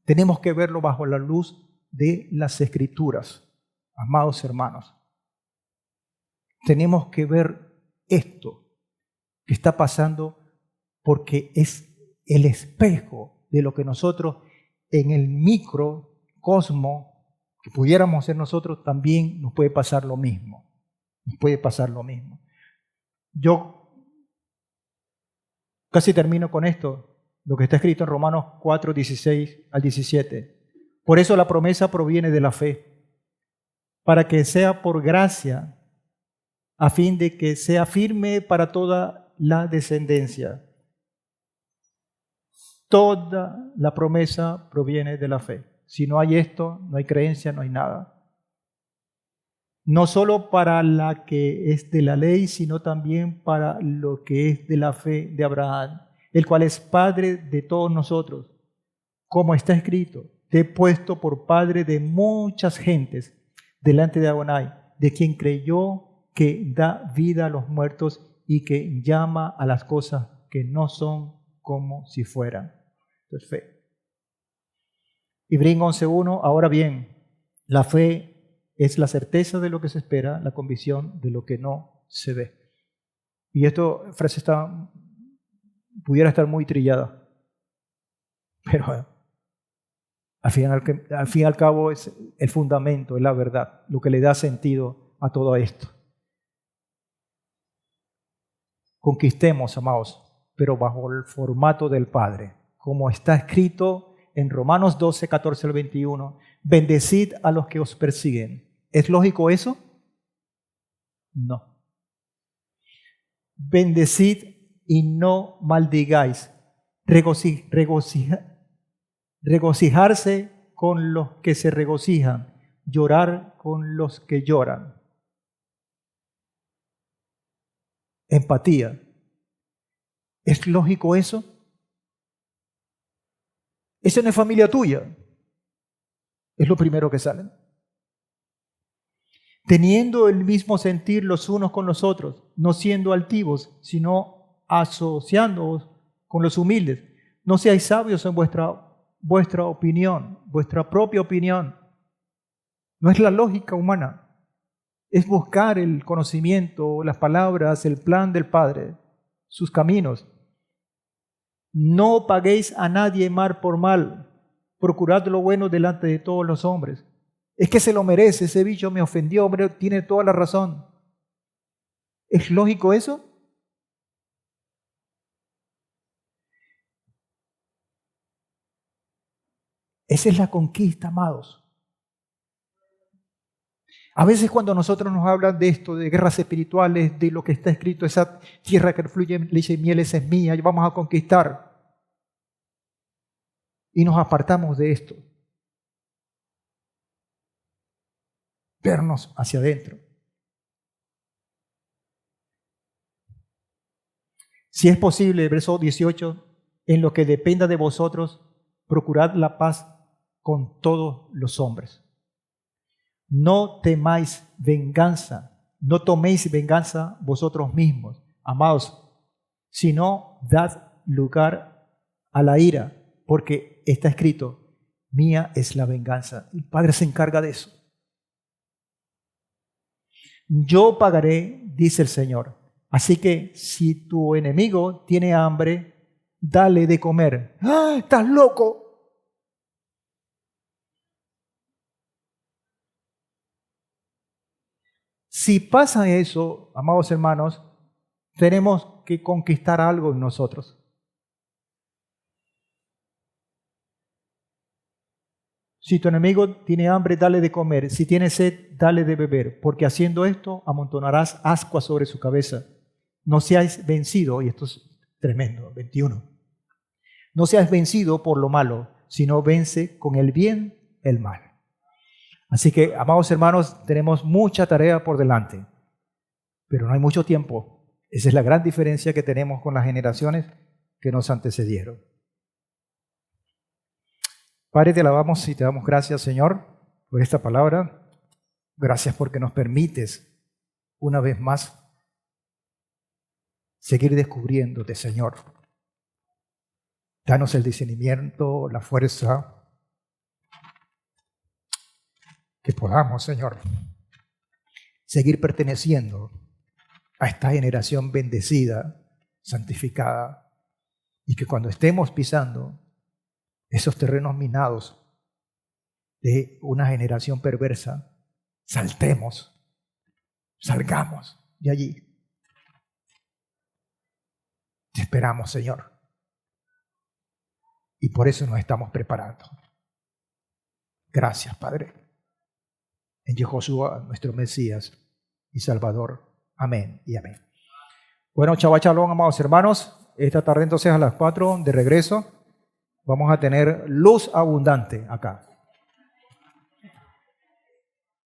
Tenemos que verlo bajo la luz de las Escrituras, amados hermanos. Tenemos que ver esto que está pasando porque es el espejo de lo que nosotros en el microcosmo que pudiéramos ser nosotros también nos puede pasar lo mismo. Yo casi termino con esto. Lo que está escrito en Romanos 4, 16 al 17. Por eso la promesa proviene de la fe, para que sea por gracia, a fin de que sea firme para toda la descendencia. Toda la promesa proviene de la fe. Si no hay esto, no hay creencia, no hay nada. No solo para la que es de la ley, sino también para lo que es de la fe de Abraham, el cual es Padre de todos nosotros. Como está escrito, te he puesto por Padre de muchas gentes delante de Adonai, de quien creyó que da vida a los muertos y que llama a las cosas que no son como si fueran. Esto es fe. Hebreos 11:1, ahora bien, la fe es la certeza de lo que se espera, la convicción de lo que no se ve. Y esta frase pudiera estar muy trillada, pero al fin y al cabo es el fundamento, es la verdad, lo que le da sentido a todo esto. Conquistemos, amados, pero bajo el formato del Padre, como está escrito en Romanos 12, 14 al 21, bendecid a los que os persiguen. ¿Es lógico eso? No. Bendecid y no maldigáis. Regocijarse con los que se regocijan, llorar con los que lloran. Empatía. ¿Es lógico eso? Esa no es familia tuya. Es lo primero que sale. Teniendo el mismo sentir los unos con los otros, no siendo altivos, sino asociándoos con los humildes. No seáis sabios en vuestra opinión, vuestra propia opinión. No es la lógica humana. Es buscar el conocimiento, las palabras, el plan del Padre, sus caminos. No paguéis a nadie mal por mal. Procurad lo bueno delante de todos los hombres. Es que se lo merece, ese bicho me ofendió, hombre, tiene toda la razón. ¿Es lógico eso? Esa es la conquista, amados. A veces cuando nosotros nos hablan de esto, de guerras espirituales, de lo que está escrito, esa tierra que fluye leche y miel, esa es mía, y vamos a conquistar. Y nos apartamos de esto. Vernos hacia adentro. Si es posible, verso 18, en lo que dependa de vosotros, procurad la paz con todos los hombres. No temáis venganza, no toméis venganza vosotros mismos, amados, sino dad lugar a la ira, porque está escrito, mía es la venganza. El Padre se encarga de eso. Yo pagaré, dice el Señor. Así que si tu enemigo tiene hambre, dale de comer. ¡Ah, estás loco! Si pasa eso, amados hermanos, tenemos que conquistar algo en nosotros. Si tu enemigo tiene hambre, dale de comer. Si tiene sed, dale de beber. Porque haciendo esto, amontonarás ascuas sobre su cabeza. No seáis vencido, y esto es tremendo, 21. No seáis vencido por lo malo, sino vence con el bien el mal. Así que, amados hermanos, tenemos mucha tarea por delante, pero no hay mucho tiempo. Esa es la gran diferencia que tenemos con las generaciones que nos antecedieron. Padre, te alabamos y te damos gracias, Señor, por esta palabra. Gracias porque nos permites una vez más seguir descubriéndote, Señor. Danos el discernimiento, la fuerza, que podamos, Señor, seguir perteneciendo a esta generación bendecida, santificada, y que cuando estemos pisando esos terrenos minados de una generación perversa, saltemos, salgamos de allí. Te esperamos, Señor, y por eso nos estamos preparando. Gracias, Padre. En Yehoshua, nuestro Mesías y Salvador. Amén y amén. Bueno, Shabbat Shalom, amados hermanos. Esta tarde entonces a las 4 de regreso vamos a tener luz abundante acá.